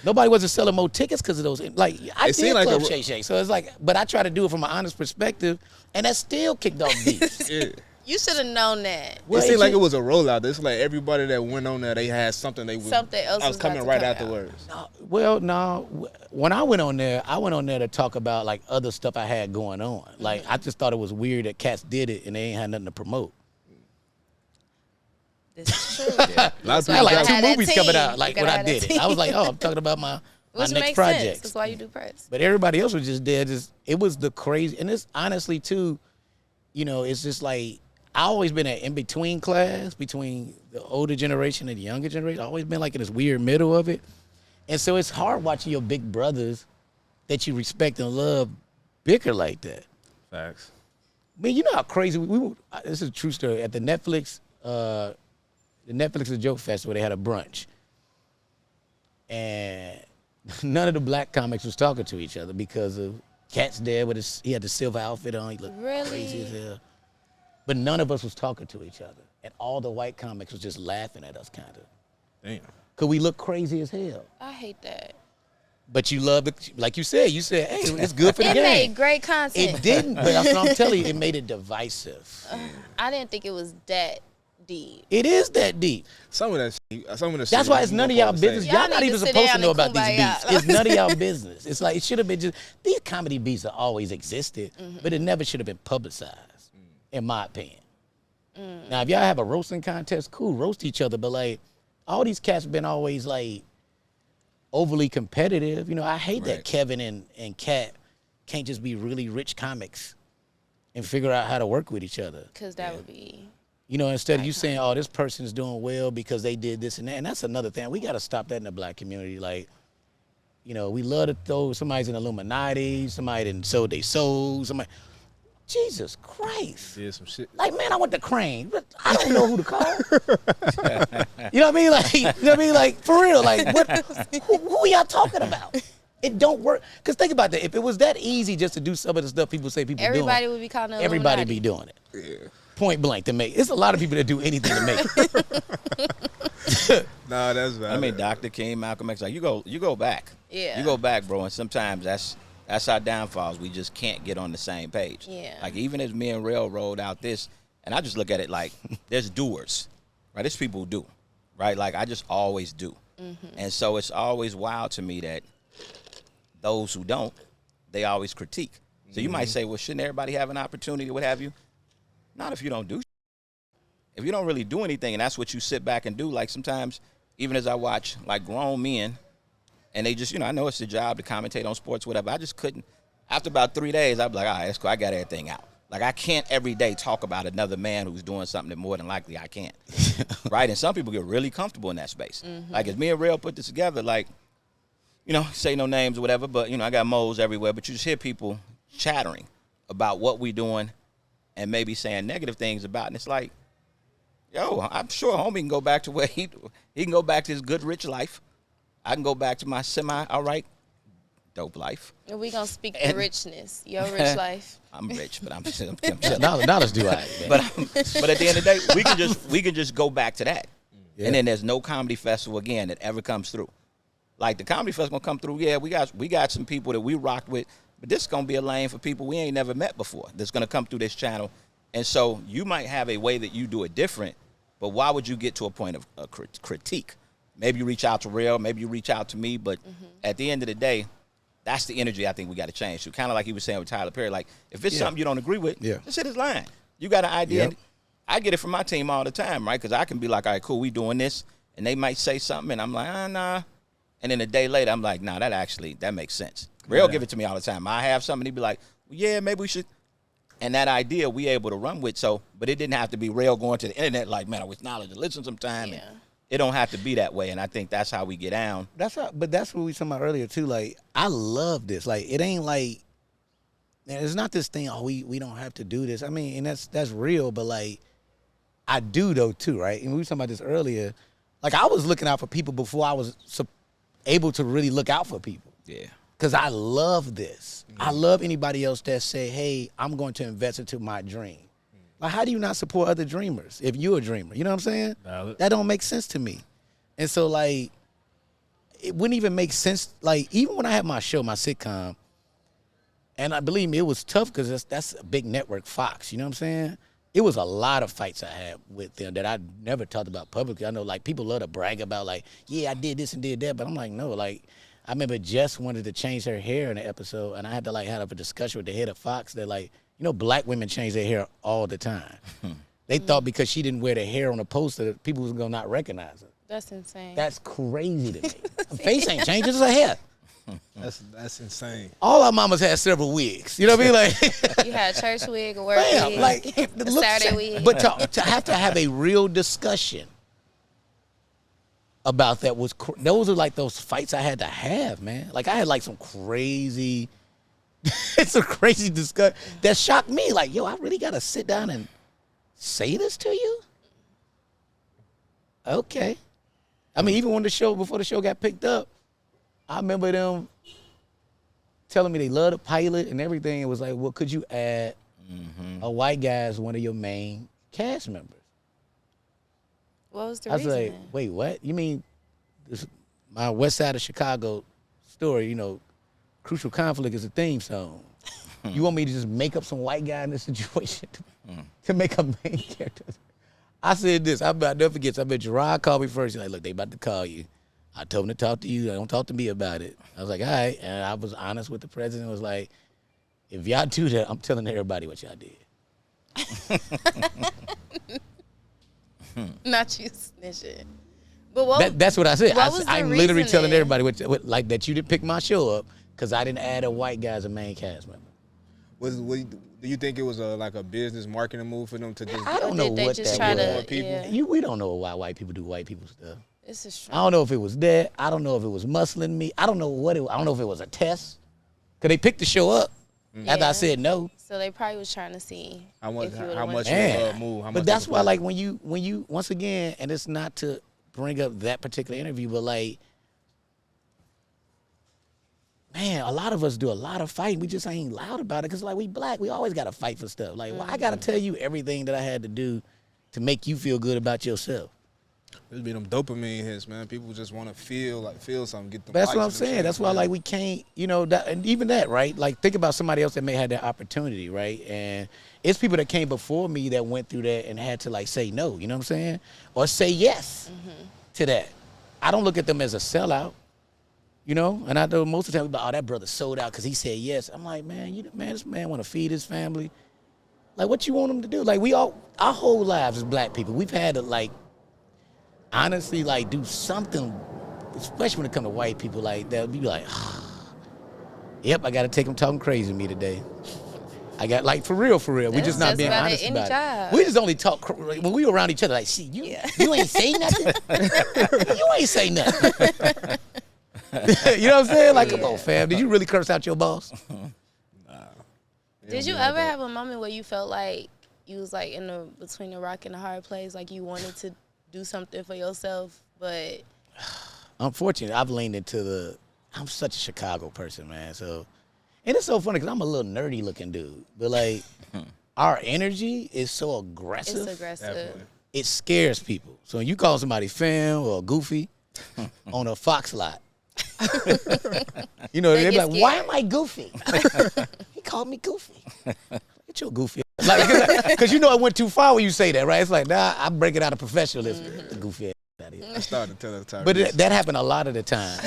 Nobody wasn't selling more tickets because of those. Like I It did seemed like Club a- Shay Shay, so it's like, but I try to do it from an honest perspective, and that still kicked off beefs. Yeah. You should have known that. Well, it seemed like it was a rollout. It's like everybody that went on there, they had something they was. Something else I was was coming about to right come out. afterwards. No. When I went on there to talk about like other stuff I had going on. Like I just thought it was weird that cats did it and they ain't had nothing to promote. This is true. A lot of I had people like gotta two have that movies team. coming out You like gotta when I have that did it. I was like, oh, I'm talking about my Which next makes project. sense. That's why you do press. But everybody else was just there. It was the crazy, and it's honestly too, you know, it's just like I always been an in between class between the older generation and the younger generation. I always been like in this weird middle of it, and so it's hard watching your big brothers that you respect and love bicker like that. Facts. Man, you know how crazy we were. This is a true story. At the Netflix and Joke Festival, they had a brunch, and none of the black comics was talking to each other because of Cat's there with he had the silver outfit on. He looked Really? crazy as hell. But none of us was talking to each other, and all the white comics was just laughing at us, kind of, Damn. cause we look crazy as hell. I hate that. But you love it, like you said, hey, it's good for the It game. made great content. It didn't, but that's what I'm telling you, it made it divisive. I didn't think it was that deep. It is that deep. Some of that shit. That's why it's none of y'all business. Y'all Y'all not need even to sit supposed to down know and about these kumbaya. beefs. It's none of y'all business. It's like it should have been just these comedy beefs have always existed, but it never should have been publicized, in my opinion. Now, if y'all have a roasting contest, cool, roast each other. But like, all these cats been always like overly competitive. You know, I hate that Kevin and Kat can't just be really rich comics and figure out how to work with each other. Because that would be. You know, instead of you saying, oh, this person's doing well because they did this and that. And that's another thing. We got to stop that in the black community. Like, you know, we love to throw somebody's in Illuminati, somebody done sold their soul, somebody. Jesus Christ. Did some shit. Like, man, I went to Crane, but I don't know who to call. You know what I mean? Like, you know what I mean? Like, for real, like, who are y'all talking about? It don't work. Because think about that. If it was that easy just to do some of the stuff people say people Everybody doing, would be calling it everybody Illuminati. be doing it. Yeah. Point blank to make. It's a lot of people that do anything to make it. Nah, that's valid. I mean, Dr. King, Malcolm X, like you go back. Yeah. You go back, bro, and sometimes that's our downfalls. We just can't get on the same page. Yeah. Like even as me and Rel rolled out this, and I just look at it like there's doers, right? There's people who do, right? Like I just always do. And so it's always wild to me that those who don't, they always critique. So you might say, well, shouldn't everybody have an opportunity, what have you? Not if you don't do. If you don't really do anything and that's what you sit back and do, like sometimes, even as I watch like grown men, and they just, you know, I know it's their job to commentate on sports, whatever. I just couldn't. After about 3 days, I'd be like, all right, that's cool. I got everything out. Like, I can't every day talk about another man who's doing something that more than likely I can't. Right? And some people get really comfortable in that space. Like, as me and Rel put this together, like, you know, say no names or whatever, but, you know, I got moles everywhere. But you just hear people chattering about what we doing and maybe saying negative things about it. And it's like, yo, I'm sure homie can go back to where he can go back to his good, rich life. I can go back to my all right, dope life. And we going to speak And- the richness, your rich life. I'm rich, but I'm chilling. Dollars do I. But at the end of the day, we can just go back to that. And then there's no comedy festival again that ever comes through. Like the comedy fest gonna come through. Yeah, we got some people that we rocked with, but this is gonna be a lane for people we ain't never met before. That's gonna come through this channel, and so you might have a way that you do it different. But why would you get to a point of critique? Maybe you reach out to Rel, maybe you reach out to me, but at the end of the day, that's the energy I think we got to change to. Kind of like he was saying with Tyler Perry. Like, if it's something you don't agree with, just hit his line. You got an idea. Yep. I get it from my team all the time, right? Because I can be like, all right, cool, we doing this. And they might say something, and I'm like, nah. And then a day later, I'm like, nah, that makes sense. Rel give it to me all the time. I have something, he'd be like, well, yeah, maybe we should. And that idea we able to run with. So, but it didn't have to be Rel going to the internet like, man, I wish knowledge to listen sometime. Yeah. And it don't have to be that way. And I think that's how we get down. But that's what we were talking about earlier too. Like, I love this. Like, it ain't like, it's not this thing, oh, we don't have to do this. I mean, and that's real, but like, I do though too, right? And we were talking about this earlier. Like, I was looking out for people before I was able to really look out for people. Yeah. Because I love this. I love anybody else that say, hey, I'm going to invest into my dream. Like, how do you not support other dreamers if you're a dreamer? You know what I'm saying? Valid. That don't make sense to me. And so, like, it wouldn't even make sense. Like, even when I had my show, my sitcom, and I believe me, it was tough because that's a big network, Fox. You know what I'm saying? It was a lot of fights I had with them that I never talked about publicly. I know, like, people love to brag about, like, yeah, I did this and did that. But I'm like, no, like, I remember Jess wanted to change her hair in the episode, and I had to, like, have a discussion with the head of Fox that, like, you know, black women change their hair all the time. They thought because she didn't wear the hair on the poster that people was going to not recognize her. That's insane. That's crazy to me. Her face ain't changed, it's her hair. That's insane. All our mamas had several wigs. You know what I mean? Like, You had a church wig, a work bam, wig, like, a Saturday wig. But to have a real discussion about that those are like those fights I had to have, man. Like, I had like some crazy discussion that shocked me. Like, yo, I really gotta sit down and say this to you? Okay. I mean, even before the show got picked up, I remember them telling me they love the pilot and everything. It was like, well, could you add a white guy as one of your main cast members? What was the I was reason? like, wait, what? You mean my West Side of Chicago story, you know, Crucial Conflict is a theme song. You want me to just make up some white guy in this situation to make a main character? I said this. I'll never forget. I bet Gerard called me first. He's like, look, they about to call you. I told him to talk to you. Don't talk to me about it. I was like, all right. And I was honest with the president. Was like, if y'all do that, I'm telling everybody what y'all did. Not you snitching. But that's what I said. What was the I'm literally telling reasoning? everybody like that you didn't pick my show up because I didn't add a white guy as a main cast member. Do you think it was like a business marketing move for them to just? I don't know Did they what just that try was. to? Yeah. We don't know why white people do white people stuff. This is I true. don't know if it was that. I don't know if it was muscling me. I don't know what it was. I don't know if it was a test. Because they picked the show up after I said no. So they probably was trying to see How much? if you would've How went much? to- Man. Move? How But much that's of a why, play? like, when you once again, and it's not to bring up that particular interview, but like, man, a lot of us do a lot of fighting. We just ain't loud about it because, like, we black. We always got to fight for stuff. Like, well, I got to tell you everything that I had to do to make you feel good about yourself. There's be them dopamine hits, man. People just want to feel something, get them. That's what I'm likes and them saying. shit, That's why, man. like, we can't, you know, that, and even that, right? Like, think about somebody else that may have that opportunity, right? And it's people that came before me that went through that and had to, like, say no, you know what I'm saying? Or say yes to that. I don't look at them as a sellout, you know? And I know most of the time, oh, that brother sold out because he said yes. I'm like, man, this man want to feed his family. Like, what you want him to do? Like, our whole lives as black people, we've had to, like, honestly, like, do something, especially when it comes to white people, like, they'll be like, yep, I got to take them talking crazy to me today. I got, like, for real. We That's just not just being about honest any about job. it. We just only talk, when we were around each other, like, see, you ain't say nothing? You ain't say nothing. You know what I'm saying? Like, come on, fam. Did you really curse out your boss? Did you ever have a moment where you felt like you was like between the rock and the hard place, like you wanted to do something for yourself, but Unfortunately, I've leaned into I'm such a Chicago person, man. So, and it's so funny because I'm a little nerdy looking dude, but like our energy is so aggressive. it's aggressive. Definitely. It scares people. So when you call somebody fam or goofy on a Fox lot, You know, They they be get like, why scared. am I goofy? He called me goofy. Get your goofy. Because you know it went too far when you say that, right? It's like, nah, I break it out of professionalism. The goofy ass out of here. I started to tell the time. But that happened a lot of the time.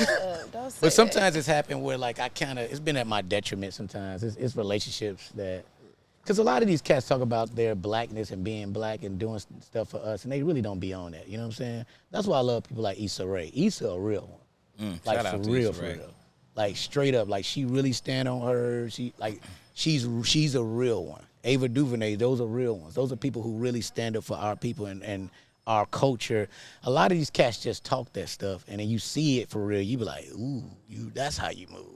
Don't say But sometimes it's happened where like it's been at my detriment sometimes. It's relationships that, because a lot of these cats talk about their blackness and being black and doing stuff for us, and they really don't be on that. You know what I'm saying? That's why I love people like Issa Rae. Issa a real one. Like shout out for to real, Issa for Rae. real. Like straight up, like she really stand on her. She's a real one. Ava DuVernay, those are real ones. Those are people who really stand up for our people and our culture. A lot of these cats just talk that stuff, and then you see it for real. You be like, ooh, that's how you move.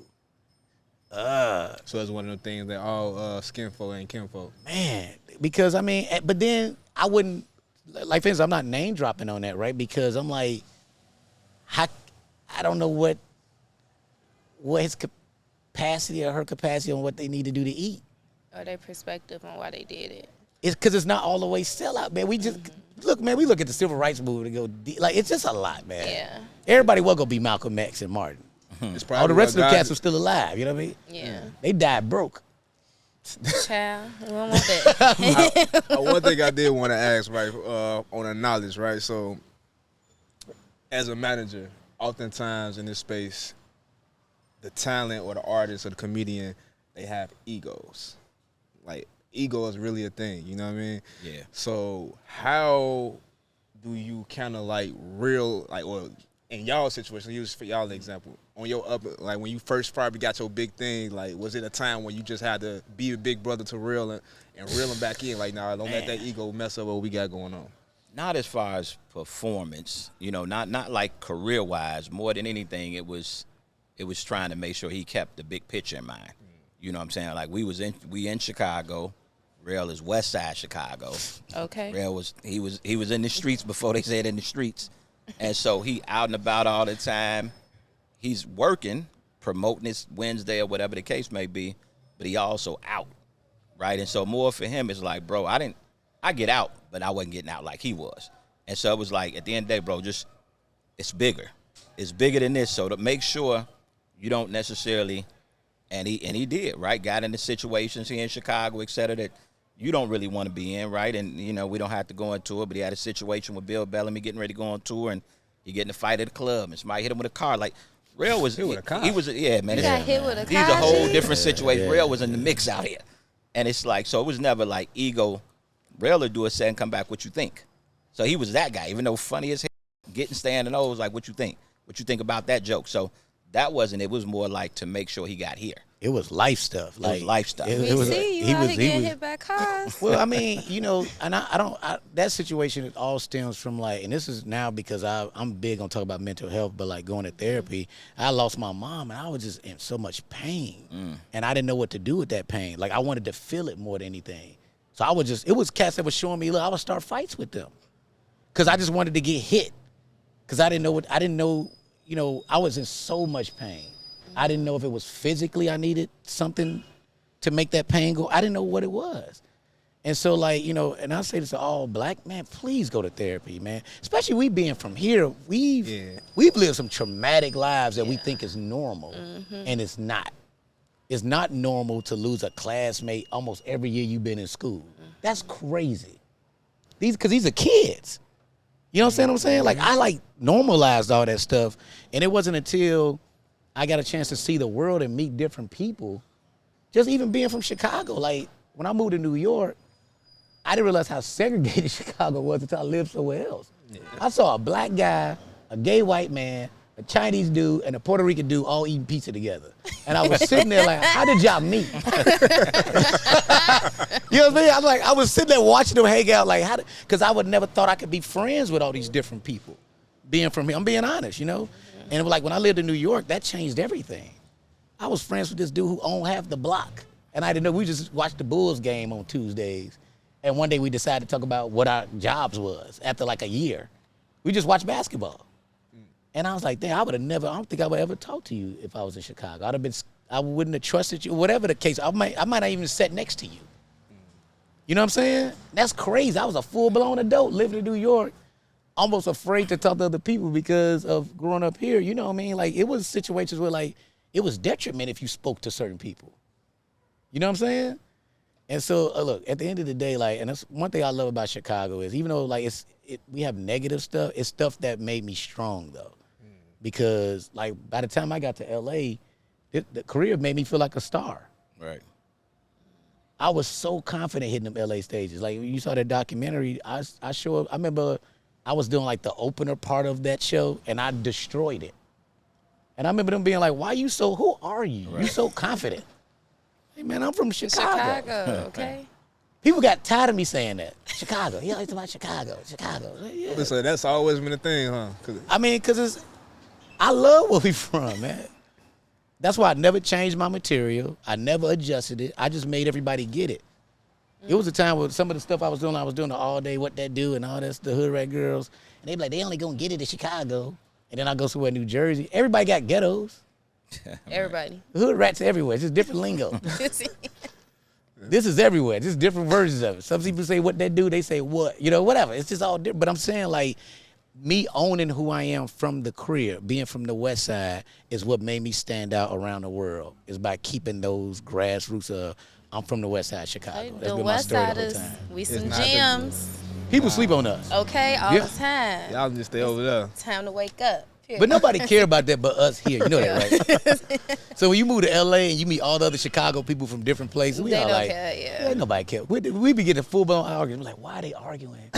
So it's one of the things that all skinfolk ain't kinfolk. Man, because I mean, but then I wouldn't, like for instance, I'm not name dropping on that, right? Because I'm like, I don't know what his capacity or her capacity on what they need to do to eat. Or their perspective on why they did it. It's because it's not all the way sellout, man. We just look, man. We look at the civil rights movement and go, like, it's just a lot, man. Yeah. Everybody was gonna be Malcolm X and Martin. It's All probably the rest of what the God- cats are still alive. You know what I mean? Yeah. They died broke. Child, we don't want that. One thing I did want to ask, right, on a knowledge, right? So, as a manager, oftentimes in this space, the talent or the artist or the comedian, they have egos. Like, ego is really a thing, you know what I mean? Yeah. So, how do you kind of like real, like, or in y'all situation, use for y'all example, on your like when you first probably got your big thing, like was it a time when you just had to be a big brother to reel and reel them back in, like, nah, don't let that ego mess up what we got going on? Not as far as performance, you know, not like career wise. More than anything, it was trying to make sure he kept the big picture in mind. You know what I'm saying? Like we in Chicago. Rel is West Side Chicago. Okay. Rel was in the streets before they said in the streets, and so he out and about all the time. He's working, promoting his Wednesday or whatever the case may be, but he also out, right? And so more for him is like, bro, I get out, but I wasn't getting out like he was. And so it was like, at the end of the day, bro, just, it's bigger. It's bigger than this. So to make sure you don't necessarily, and he did, right? Got into situations here in Chicago, et cetera, that you don't really want to be in, right? And, you know, we don't have to go into it, but he had a situation with Bill Bellamy getting ready to go on tour, and he getting a fight at a club, and somebody hit him with a car. Like, Rel was, Hit with a car? he was, yeah, man. You got hit with a He's a car, whole G? different situation. Rel was in the mix out here. And it's like, so it was never like ego. Rel would do a set and come back, what you think? So he was that guy, even though funny as hell, getting standing O's, like, what you think? What you think about that joke? So that wasn't, it was more like to make sure he got here. It was life stuff. Like, life stuff. We see you out here getting hit by cars. Well, I mean, you know, and I don't. That situation, it all stems from like, and this is now because I'm big on talking about mental health, but like going to therapy, I lost my mom and I was just in so much pain, and I didn't know what to do with that pain. Like I wanted to feel it more than anything, so I was just. It was cats that was showing me, look, I would start fights with them, because I just wanted to get hit, because I didn't know. You know, I was in so much pain. I didn't know if it was physically I needed something to make that pain go. I didn't know what it was. And so, like, you know, and I say this to all black, man, please go to therapy, man. Especially we being from here, we've lived some traumatic lives that we think is normal, and it's not. It's not normal to lose a classmate almost every year you've been in school. That's crazy. Because these are kids. You know what I'm saying? Like, I, like, normalized all that stuff, and it wasn't until I got a chance to see the world and meet different people. Just even being from Chicago, like when I moved to New York, I didn't realize how segregated Chicago was until I lived somewhere else. Yeah. I saw a black guy, a gay white man, a Chinese dude, and a Puerto Rican dude all eating pizza together. And I was sitting there like, how did y'all meet? You know what I mean? I was sitting there watching them hang out, like, because I would never thought I could be friends with all these different people. Being from here, I'm being honest, you know? And it was like when I lived in New York, that changed everything. I was friends with this dude who owned half the block. And I didn't know, we just watched the Bulls game on Tuesdays. And one day we decided to talk about what our jobs was after like a year. We just watched basketball. And I was like, damn, I don't think I would ever talk to you if I was in Chicago. I wouldn't have trusted you, whatever the case. I might not even sat next to you. You know what I'm saying? That's crazy. I was a full-blown adult living in New York. almost afraid to talk to other people because of growing up here. You know what I mean? Like, it was situations where, like, it was detriment if you spoke to certain people. You know what I'm saying? And so, look, at the end of the day, like, and that's one thing I love about Chicago is even though, like, we have negative stuff, it's stuff that made me strong, though. Because, like, by the time I got to L.A., the career made me feel like a star. Right. I was so confident hitting them L.A. stages. Like, when you saw that documentary, I remember I was doing, like, the opener part of that show, and I destroyed it. And I remember them being like, who are you? Right. You so confident. Hey, man, I'm from Chicago. Okay. People got tired of me saying that. Chicago. He always talk about Chicago. Yeah. So that's always been a thing, huh? I mean, because I love where we from, man. That's why I never changed my material. I never adjusted it. I just made everybody get it. It was a time where some of the stuff I was doing the all day, what that do, and all that, the hood rat girls. And they be like, they only gonna get it in Chicago. And then I go somewhere in New Jersey. Everybody got ghettos. Everybody. Hood rats everywhere. It's just different lingo. This is everywhere. Just different versions of it. Some people say what that do, they say what. You know, whatever. It's just all different. But I'm saying, like, me owning who I am from the crib, being from the West Side, is what made me stand out around the world. Is by keeping those grassroots of, I'm from the West Side of Chicago. That's The been my West story the whole Siders, time. we some gems. People sleep on us. Okay, all the time. Y'all just stay over there. Time to wake up. Period. But nobody care about that but us here. You know that, right? So when you move to L.A. and you meet all the other Chicago people from different places, we They all don't like, care, yeah. ain't nobody care. We be getting full-blown arguments. We're like, why are they arguing?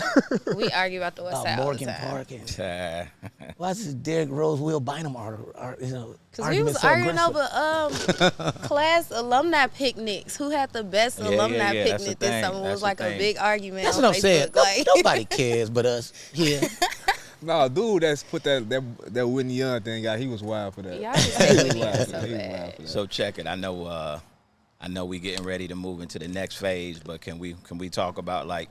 We argue about the West Side all the Morgan time. Park and why is this Derrick Rose, Will Bynum Because we was arguing over class alumni picnics. Who had the best alumni picnic this summer? It was like a big argument. That's on what I'm saying. Facebook. Like, Nobody cares but us here. No, dude, that's put that Whitney Young thing out. He was wild for that. y'all just hate Whitney Young so He was wild bad. for that. So check it. I know we getting ready to move into the next phase, but can we talk about like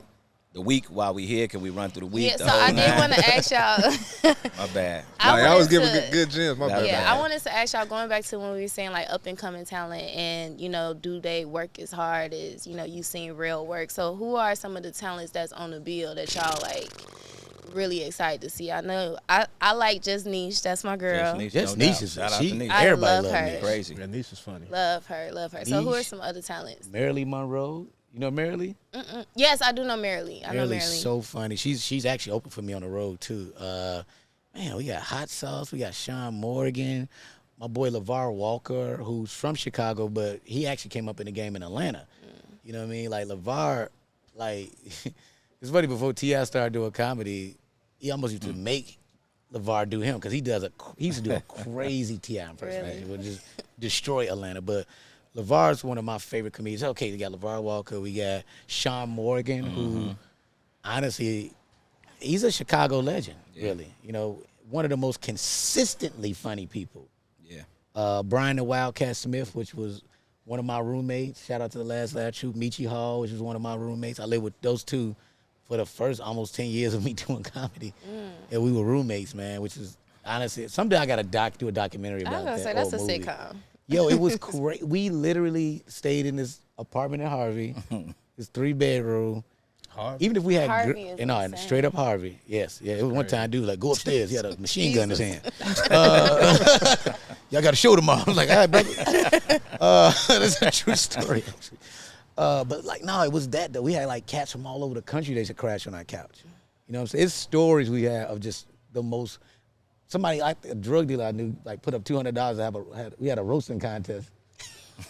the week while we here? Can we run through the week? Yeah, the so whole I did nine? want to ask y'all. My bad. I was wanted giving to- good gems. My bad. Yeah, I wanted to ask y'all, going back to when we were saying like up and coming talent and, you know, do they work as hard as, you know, you seen real work. So who are some of the talents that's on the bill that y'all like really excited to see? I know I like Just Niche. That's my girl. Just no Niche doubt. is Shout out to Niche. I everybody love love her. Niche. Crazy. Yeah, Niche is funny. Love her. So who are Niche. some other talents? Marilee Monroe. You know Marilee? Yes, I do know Marilee. I know Marilee's Marilee. so funny. She's actually open for me on the road too. Man, we got Hot Sauce. We got Sean Morgan. My boy LeVar Walker, who's from Chicago, but he actually came up in the game in Atlanta. You know what I mean? Like LeVar, like it's funny. Before T.I. started doing comedy, he almost used to make LeVar do him because he used to do a crazy T.I. impersonation. It would just destroy Atlanta. But LeVar's one of my favorite comedians. Okay, we got LeVar Walker. We got Sean Morgan, who honestly, he's a Chicago legend, really. You know, one of the most consistently funny people. Yeah. Brian the Wildcat Smith, which was one of my roommates. Shout out to the Last Laugh Troupe. Michi Hall, which was one of my roommates. I lived with those two for the first almost 10 years of me doing comedy. And we were roommates, man, which is honestly, someday I got to do a documentary about I was that. gonna say that's a old movie. sitcom. Yo, it was crazy. We literally stayed in this apartment in Harvey, this 3-bedroom. Harvey? Even if we had, Harvey is insane. straight up Harvey. Yes, yeah. It was one time, dude, like go upstairs. He had a machine gun in his hand. Y'all got a show tomorrow. I was like, all right, brother. That's a true story, actually. But like, no, it was that though. We had like cats from all over the country. They used to crash on our couch. You know what I'm saying? It's stories we had of just the most. Somebody, like a drug dealer I knew, like put up $200 we had a roasting contest.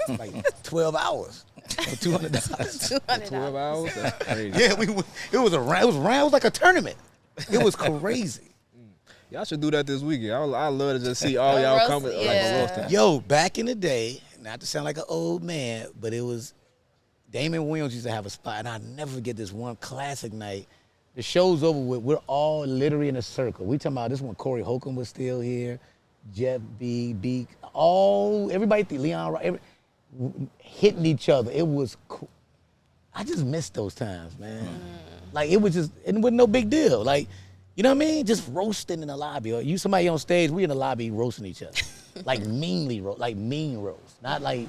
Like 12 hours for $200. $200. 12 hours? That's crazy. Yeah, it was like a tournament. It was crazy. Y'all should do that this weekend. I love to just see all y'all roast- come like yeah. a roasting. Yo, back in the day, not to sound like an old man, but it was Damon Williams used to have a spot, and I'll never forget this one classic night. The show's over with. We're all literally in a circle. We talking about this when Corey Holcomb was still here, Jeff B, Beak, everybody, Leon, hitting each other. It was cool. I just missed those times, man. Like it wasn't no big deal. Like, you know what I mean? Just roasting in the lobby. Or you somebody on stage, we in the lobby roasting each other. Like meanly like mean roast. Not like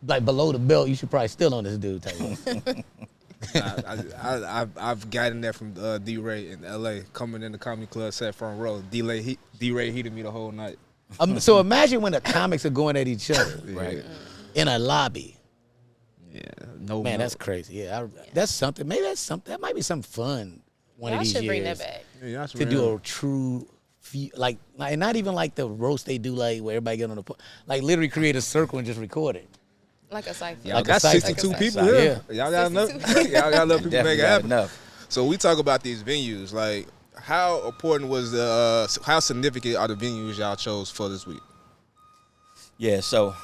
below the belt, you should probably still on this dude type of I've gotten that from D-Ray in L.A. coming in the comedy club set front row. D-Ray heated me the whole night. So imagine when the comics are going at each other, Right. in a lobby. Yeah, no Man, no. that's crazy. Yeah, that's something. Maybe that's something. That might be something fun one Y'all of these should years. bring that back. Yeah, y'all should To bring do it a true, like not even like the roast they do, like where everybody get on the, like literally create a circle and just record it. Like a cypher. Y'all like a got site- 62 like a people site. here. Y'all got enough. 62. Y'all got enough people to make Definitely it got happen. enough. So we talk about these venues. Like, how important was how significant are the venues y'all chose for this week? Yeah, so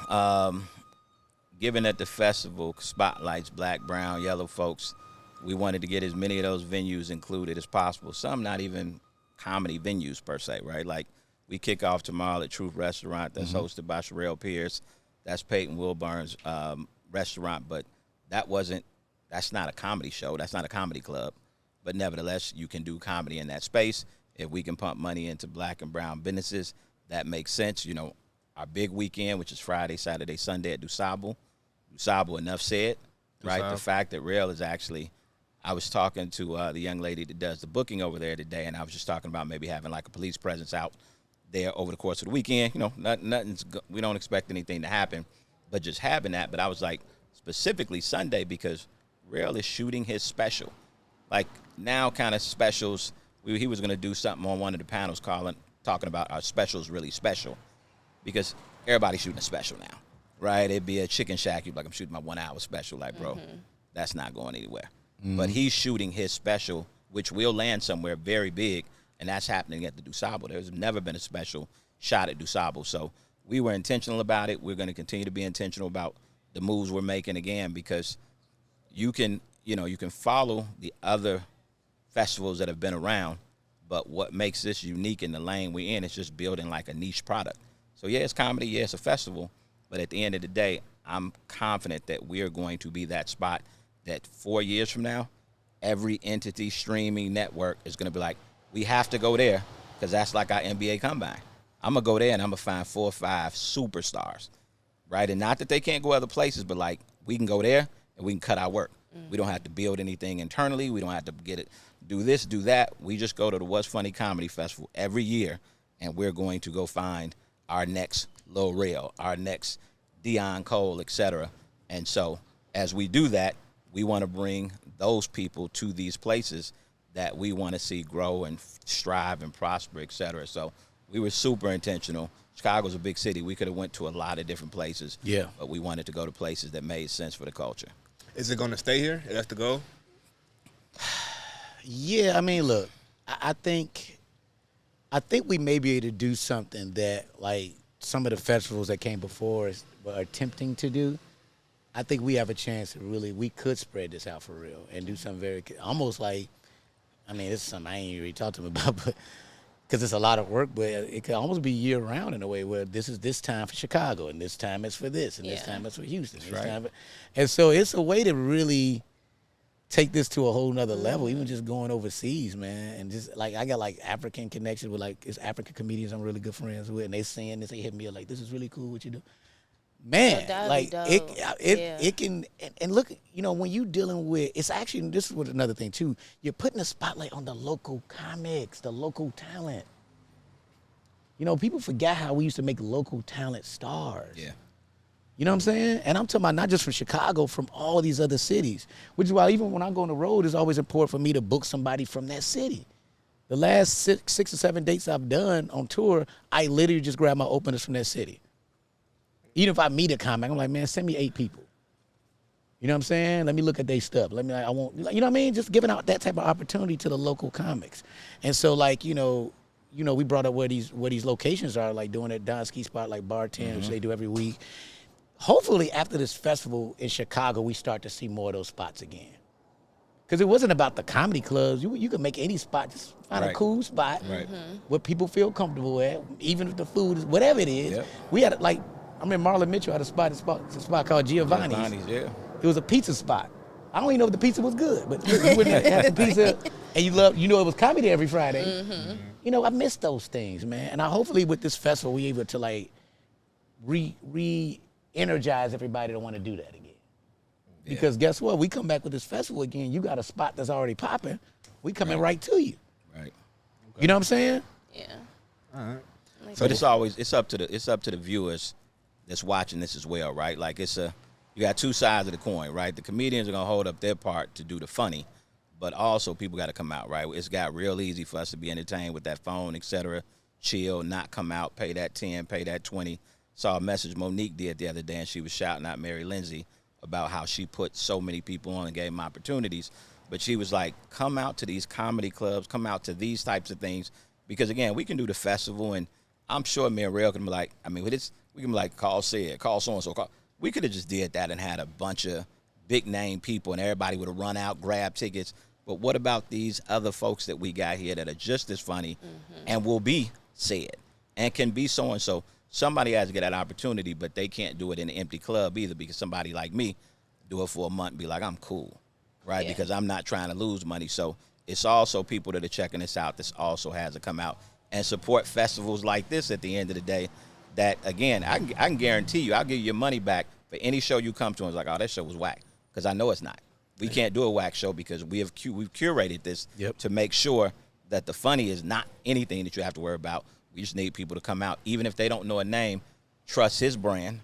given that the festival spotlights black, brown, yellow folks, we wanted to get as many of those venues included as possible. Some not even comedy venues per se, right? Like we kick off tomorrow at Truth Restaurant that's hosted by Sherelle Pierce. That's Peyton Wilburn's restaurant, but that's not a comedy show. That's not a comedy club. But nevertheless, you can do comedy in that space. If we can pump money into black and brown businesses, that makes sense. You know, our big weekend, which is Friday, Saturday, Sunday at DuSable, enough said, right? DuSable. The fact that Rel is actually, I was talking to the young lady that does the booking over there today, and I was just talking about maybe having like a police presence out there over the course of the weekend. You know, we don't expect anything to happen, but just having that. But I was like, specifically Sunday, because Rel is shooting his special. Like now kind of specials, he was going to do something on one of the panels talking about our specials really special, because everybody's shooting a special now, right? It'd be a Chicken Shack, you'd be like, I'm shooting my 1 hour special. Like, bro, that's not going anywhere. But he's shooting his special, which will land somewhere very big, and that's happening at the DuSable. There's never been a special shot at DuSable. So we were intentional about it. We're going to continue to be intentional about the moves we're making again, because you can follow the other festivals that have been around, but what makes this unique in the lane we're in is just building like a niche product. So yeah, it's comedy, yeah, it's a festival, but at the end of the day, I'm confident that we're going to be that spot that 4 years from now, every entity streaming network is going to be like, we have to go there, because that's like our NBA combine. I'm going to go there and I'm going to find 4 or 5 superstars, right? And not that they can't go other places, but like we can go there and we can cut our work. We don't have to build anything internally. We don't have to do this, do that. We just go to the What's Funny Comedy Festival every year, and we're going to go find our next Lil Rel, our next Deion Cole, etc. And so as we do that, we want to bring those people to these places that we want to see grow and strive and prosper, etc. So we were super intentional. Chicago's a big city. We could have went to a lot of different places. Yeah. But we wanted to go to places that made sense for the culture. Is it going to stay here? That's the goal? Yeah, I mean, look, I think we may be able to do something that like some of the festivals that came before us were attempting to do. I think we have a chance to we could spread this out for real and do something very, almost like, I mean, this is something I ain't really talked to him about, but because it's a lot of work, but it could almost be year round in a way where this is this time for Chicago and this time is for this and this time is for Houston. This time and so it's a way to really take this to a whole nother level, even just going overseas, man. And just like I got like African connections with like it's African comedians I'm really good friends with, and they saying this, they hit me up like, this is really cool what you do. Man, that'd like be dope. it can, and look, you know, when you dealing with, it's actually, this is what another thing too, you're putting a spotlight on the local comics, the local talent. You know, people forget how we used to make local talent stars. Yeah. You know what I'm saying? And I'm talking about not just from Chicago, from all these other cities, which is why even when I go on the road, it's always important for me to book somebody from that city. The last six or seven dates I've done on tour, I literally just grab my openers from that city. Even if I meet a comic, I'm like, man, send me 8 people. You know what I'm saying? Let me look at their stuff. You know what I mean? Just giving out that type of opportunity to the local comics. And so, like, you know, we brought up where these locations are, like doing at Don Ski Spot, like Bar 10, which they do every week. Hopefully, after this festival in Chicago, we start to see more of those spots again. Because it wasn't about the comedy clubs. You could make any spot, just find a cool spot where people feel comfortable at, even if the food is, whatever it is. Yep. We had, like, I mean, Marlon Mitchell had a spot called Giovanni's. Yeah. It was a pizza spot. I don't even know if the pizza was good, but you wouldn't have some pizza, and you know it was comedy every Friday. You know, I miss those things, man. And hopefully with this festival, we able to, like, re-energize everybody to want to do that again. Because guess what? We come back with this festival again. You got a spot that's already popping. We coming right to you. Right. You know what I'm saying? Yeah. All right. But it's up to the viewers that's watching this as well, right? Like you got two sides of the coin, right? The comedians are gonna hold up their part to do the funny, but also people got to come out, right? It's got real easy for us to be entertained with that phone, etc. Chill, not come out, pay that 10, pay that 20. Saw a message Monique did the other day, and she was shouting out Mary Lindsay about how she put so many people on and gave them opportunities. But she was like, come out to these comedy clubs, come out to these types of things, because again, we can do the festival, and I'm sure me and Rel can be like, I mean, with this, we can be like, call so-and-so. We could have just did that and had a bunch of big name people, and everybody would have run out, grabbed tickets. But what about these other folks that we got here that are just as funny and will be said and can be so-and-so? Somebody has to get that opportunity, but they can't do it in an empty club either, because somebody like me do it for a month and be like, I'm cool, right? Yeah. Because I'm not trying to lose money. So it's also people that are checking this out. This also has to come out and support festivals like this at the end of the day. That, again, I can guarantee you, I'll give you your money back for any show you come to and it's like, oh, that show was whack, because I know it's not. We can't do a whack show because we've curated this to make sure that the funny is not anything that you have to worry about. We just need people to come out, even if they don't know a name, trust his brand,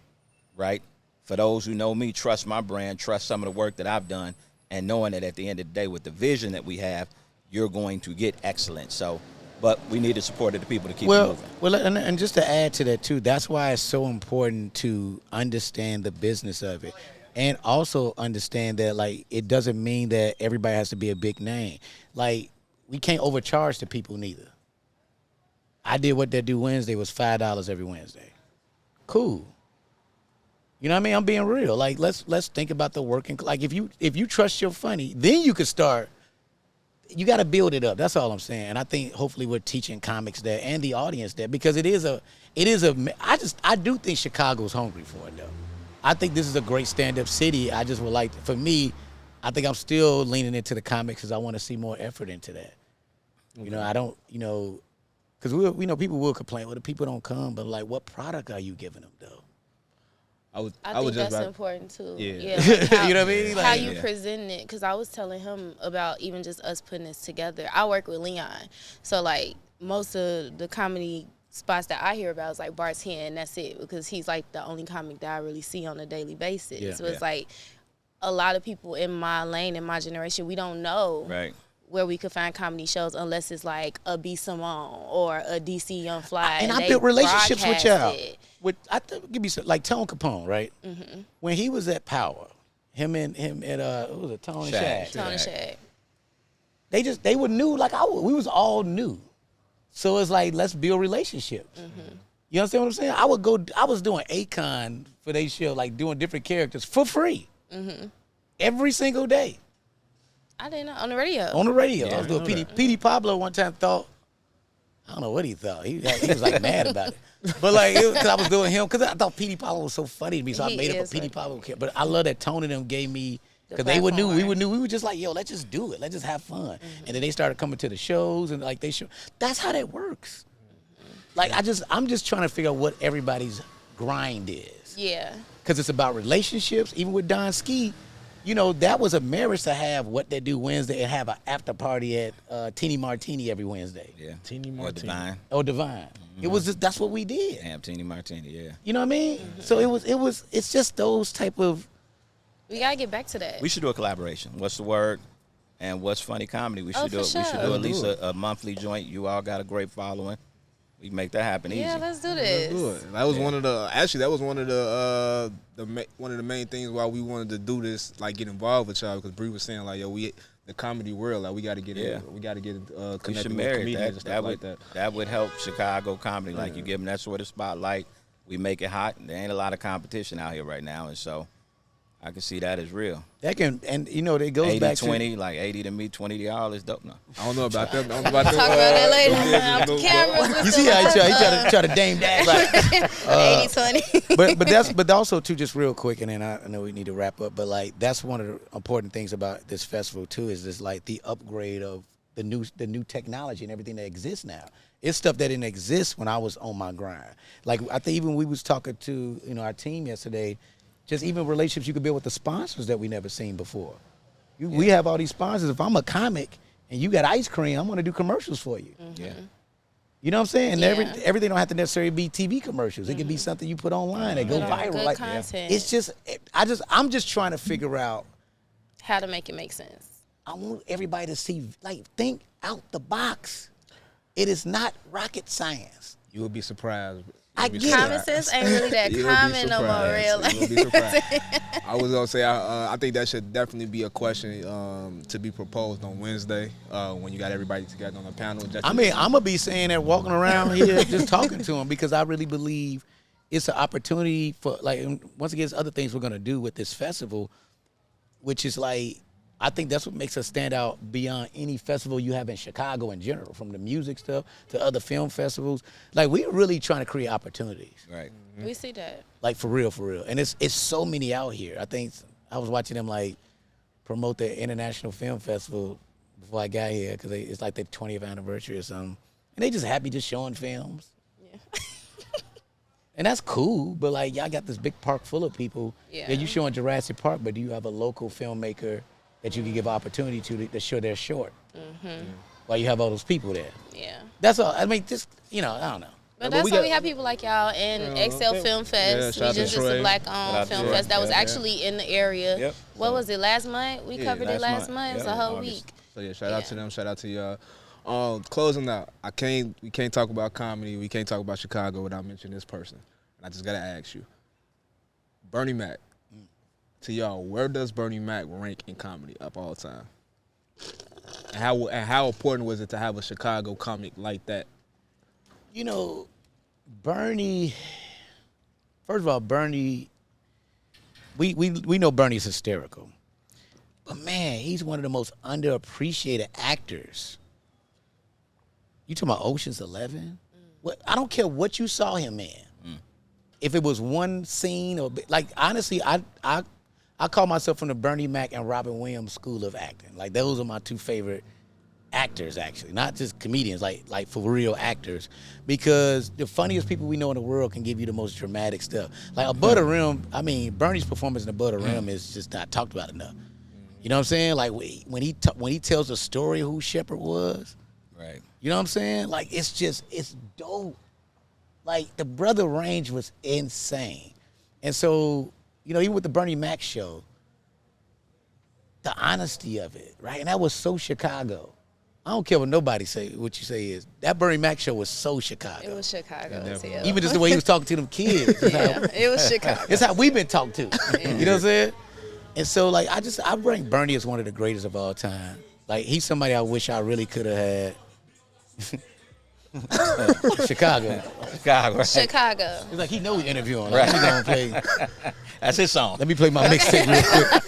right? For those who know me, trust my brand, trust some of the work that I've done, and knowing that at the end of the day, with the vision that we have, you're going to get excellence. So, but we need the support of the people to keep moving. Well, and just to add to that too, that's why it's so important to understand the business of it. And also understand that, like, it doesn't mean that everybody has to be a big name. Like, we can't overcharge the people neither. I did What They Do Wednesday was $5 every Wednesday. Cool. You know what I mean? I'm being real. Like, let's think about the working. Like, if you trust your funny, then you could start. You got to build it up. That's all I'm saying. And I think hopefully we're teaching comics that and the audience that, because it is a. I do think Chicago's hungry for it though. I think this is a great stand-up city. I just would like, for me, I think I'm still leaning into the comics because I want to see more effort into that. Okay. You know, I don't, because we know people will complain, well, the people don't come, but like, what product are you giving them though? I think that's important too. Yeah. Like how, you know what I mean? Like, how you present it, because I was telling him about even just us putting this together. I work with Leon, so like most of the comedy spots that I hear about is like Bart's here, and that's it, because he's like the only comic that I really see on a daily basis. Yeah. So it's like a lot of people in my lane, in my generation, we don't know where we could find comedy shows unless it's like a B. Simone or a DC Young Fly. And I built relationships with y'all. Give me some, like Tone Capone, right? Mm-hmm. When he was at Power, him at what was it, Tone and Shaq. Tone and Shaq. They were new, like we was all new. So it's like, let's build relationship. Mm-hmm. You understand what I'm saying? I was doing Akon for they show, like doing different characters for free. Mm-hmm. Every single day. I didn't know. On the radio. On the radio. Yeah, I was doing P.D. Pablo one time thought, I don't know what he thought. He was like mad about it. But like, because I was doing him, because I thought P.D. Pablo was so funny to me, so I made up a P.D. Pablo character. But I love that Tone of them gave me, because they were new, we were new. We were just like, yo, let's just do it. Let's just have fun. Mm-hmm. And then they started coming to the shows, and like that's how that works. Mm-hmm. Like, I'm just trying to figure out what everybody's grind is. Yeah. Because it's about relationships. Even with Don Ski, that was a marriage to have What They Do Wednesday and have an after party at Teeny Martini every Wednesday. Yeah. Teeny Martini. Or Divine. Mm-hmm. It was just, that's what we did. Damn, Teeny Martini, yeah. You know what I mean? Mm-hmm. So it's just those type of. We gotta get back to that. We should do a collaboration. What's the word? And what's funny comedy? We should do it. Sure. We should do at least a monthly joint. You all got a great following. We can make that happen easy. Yeah, let's do this. Let's do it. That was one of the main things why we wanted to do this, like get involved with y'all, because Bree was saying like, yo, the comedy world, like we got to get connected with comedians and stuff like that. That would help Chicago comedy. Like, you give them that sort of spotlight, we make it hot. There ain't a lot of competition out here right now, and so I can see that as real. That can, and it goes back to 80-20, like 80 to me, 20 to y'all is dope. No, I don't know about that. Talk about that later. Off the camera. You see how he try to dame that, right? 80-20. but also too, just real quick, and then I know we need to wrap up. But like, that's one of the important things about this festival too, is this like the upgrade of the new technology and everything that exists now. It's stuff that didn't exist when I was on my grind. Like, I think even we was talking to our team yesterday. just even relationships you could build with the sponsors that we never seen before. We have all these sponsors. If I'm a comic and you got ice cream, I'm going to do commercials for you. Yeah. You know what I'm saying? Yeah. Everything don't have to necessarily be TV commercials. It could be something you put online that go Put on viral. good Like, content. it's just, I'm just trying to figure out. How to make it make sense. I want everybody to see, like, think out the box. It is not rocket science. You would be surprised. I You'll be get it. surprised. Common sense ain't really that You'll be common no more, surprised. real. You'll be surprised. I was gonna say I think that should definitely be a question to be proposed on Wednesday when you got everybody together on the panel. I mean, I'm gonna be saying that walking around here just talking to them because I really believe it's an opportunity for, like, and once again, there's other things we're gonna do with this festival, which is like, I think that's what makes us stand out beyond any festival you have in Chicago in general, from the music stuff to other film festivals. Like, we're really trying to create opportunities. Right. We see that. Like, for real, for real. And it's so many out here. I think I was watching them, like, promote the International Film Festival before I got here because it's like their 20th anniversary or something. And they just happy just showing films. Yeah. And that's cool, but, like, y'all got this big park full of people. Yeah. You showing Jurassic Park, but do you have a local filmmaker that you can give opportunity to show their short? Mm-hmm. While you have all those people there. Yeah. That's all. I mean, just, I don't know. But that's why we have people like y'all and XL Film Fest. shout out We to just did Troy. the Black-owned film fest that was actually in the area. Yep. What was it, last month? We covered it last month. It was a whole August. week. So yeah, shout out to them. Shout out to y'all. Closing out, we can't talk about comedy. We can't talk about Chicago without mentioning this person. And I just gotta ask you, Bernie Mac. To y'all, where does Bernie Mac rank in comedy of all time? And how important was it to have a Chicago comic like that? Bernie. First of all, Bernie. We know Bernie's hysterical, but man, he's one of the most underappreciated actors. You talking about Ocean's 11? What? I don't care what you saw him in. If it was one scene or, like, honestly, I call myself from the Bernie Mac and Robin Williams school of acting. Like, those are my two favorite actors, actually, not just comedians, like for real actors, because the funniest people we know in the world can give you the most dramatic stuff. Like Above the Rim, I mean, Bernie's performance in Above the Rim is just not talked about enough. You know what I'm saying? Like, when he tells the story of who Shepard was, Right. you know what I'm saying? Like, it's dope. Like, the brother range was insane. And so, even with the Bernie Mac show, the honesty of it, right? And that was so Chicago. I don't care what nobody say, what you say is. That Bernie Mac show was so Chicago. It was Chicago as hell. Even just the way he was talking to them kids. Yeah, it was Chicago. It's how we've been talked to. You know what I'm saying? And so, like, I rank Bernie as one of the greatest of all time. Like, he's somebody I wish I really could have had. Chicago. Right. Chicago. It's like he knows he's interviewing. Like, he gonna play. That's his song. Let me play my mixtape real quick.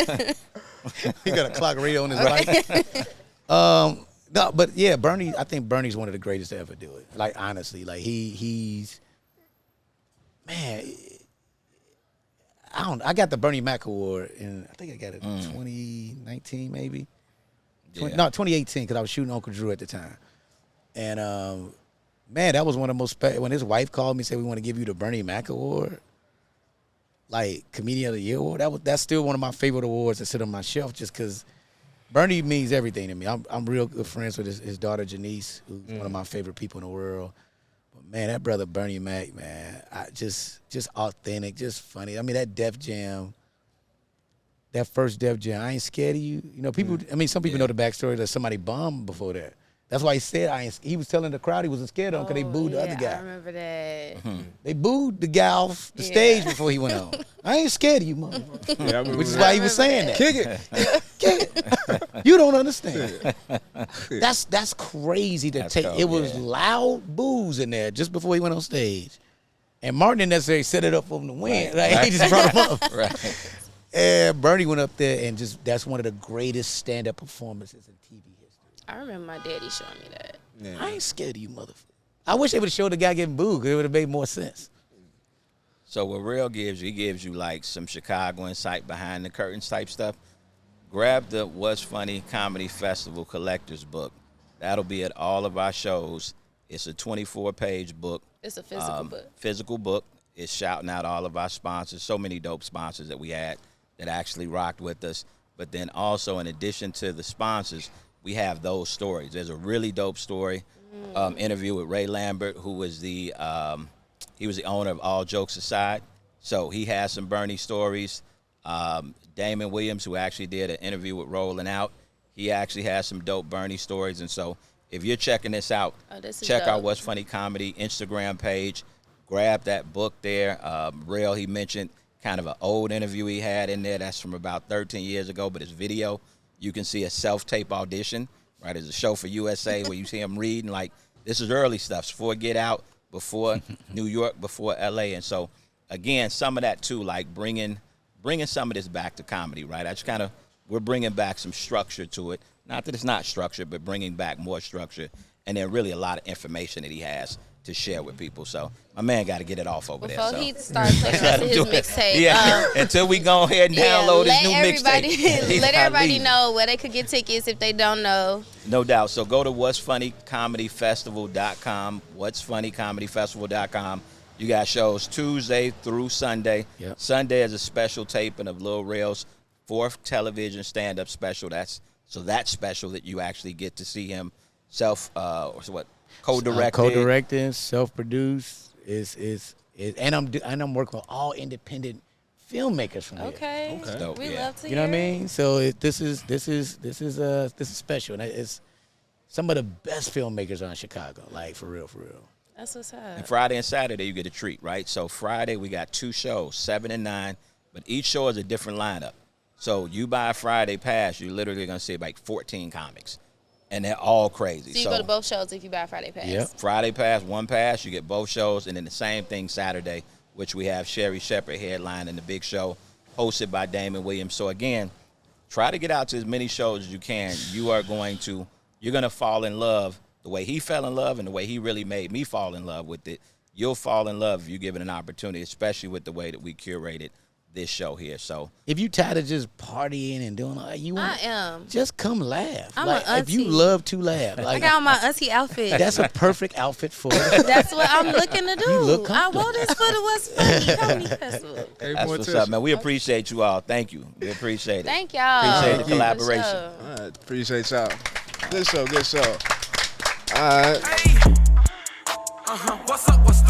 100%. He got a clock radio on his right. No, but yeah, Bernie. I think Bernie's one of the greatest to ever do it. Like, honestly, like he's man. I got the Bernie Mac Award, and I think I got it in 2019, maybe. Yeah. 2018, because I was shooting Uncle Drew at the time. And, man, that was one of the most special. When his wife called me and said, we want to give you the Bernie Mac Award, like Comedian of the Year Award, that's still one of my favorite awards that sit on my shelf just because Bernie means everything to me. I'm real good friends with his daughter, Janice, who's one of my favorite people in the world. But, man, that brother Bernie Mac, man, just authentic, just funny. I mean, that Def Jam. That first Def Jam, I ain't scared of you. People. I mean, some people know the backstory that somebody bombed before that. That's why he said he was telling the crowd he wasn't scared of him because they booed the other guy. I remember that. They booed the guy off the stage before he went on. I ain't scared of you, motherfucker. Which is why he was saying that. Kick it. Kick it. You don't understand. That's crazy to take. cold, It was loud boos in there just before he went on stage, and Martin didn't necessarily set it up for him to win. Right. He just brought him up. Right. And Bernie went up there and that's one of the greatest stand-up performances in TV history. I remember my daddy showing me that. Yeah. I ain't scared of you, motherfucker. I wish they would have showed the guy getting booed because it would have made more sense. So what Rel gives you, he gives you like some Chicago insight behind the curtains type stuff. Grab the What's Funny Comedy Festival Collector's Book. That'll be at all of our shows. It's a 24-page book. It's a physical book. Physical book. is shouting out all of our sponsors. So many dope sponsors that we had that actually rocked with us. But then also, in addition to the sponsors, we have those stories. There's a really dope story interview with Ray Lambert, who was he was the owner of All Jokes Aside. So he has some Bernie stories. Damon Williams, who actually did an interview with Rolling Out, he actually has some dope Bernie stories. And so if you're checking this out, check out What's Funny Comedy Instagram page. Grab that book there. Rel, he mentioned kind of an old interview he had in there. That's from about 13 years ago, but it's video. You can see a self-tape audition, right? There's a show for USA where you see him reading. Like, this is early stuff. Before Get Out, before New York, before L.A. And so, again, some of that, too, like bringing some of this back to comedy, right? We're bringing back some structure to it. Not that it's not structured, but bringing back more structure. And then really a lot of information that he has to share with people. So my man got to get it off over there. Before So he starts playing the rest of his mixtape. Yeah, until we go ahead and download his new mixtape. Let everybody know where they could get tickets if they don't know. No doubt. So go to what'sfunnycomedyfestival.com, what'sfunnycomedyfestival.com. You got shows Tuesday through Sunday. Yep. Sunday is a special taping of Lil Rel's 4th television stand-up special. That's special that you actually get to see him co-directing, self-produced and I'm working with all independent filmmakers from here. Okay. Dope, We yeah. love to You know what I hear it. mean? So this is special, and it's some of the best filmmakers are in Chicago. Like for real. That's what's up. And Friday and Saturday, you get a treat, right? So Friday, we got 2 shows, 7 and 9, but each show is a different lineup. So you buy a Friday pass, you're literally going to see like 14 comics, and they're all crazy. So you go to both shows if you buy a Friday pass. Yep. Friday pass, 1 pass, you get both shows, and then the same thing Saturday, which we have Sherry Shepherd headlining the big show, hosted by Damon Williams. So again, try to get out to as many shows as you can. You're going to fall in love the way he fell in love and the way he really made me fall in love with it. You'll fall in love if you give it an opportunity, especially with the way that we curated this show here. So If you tired of just partying and doing all that, I am. just come laugh. I'm like an if you auntie. love to laugh, I like got on my auntie outfit. that's a perfect outfit for it. That's what I'm looking to do. You look I wore this for the What's Funny Comedy Festival. that's what's up, man. We appreciate you all. Thank you. We appreciate it. Thank y'all. Appreciate the For collaboration. sure. All right, appreciate y'all. Good show. All right. What's up? What's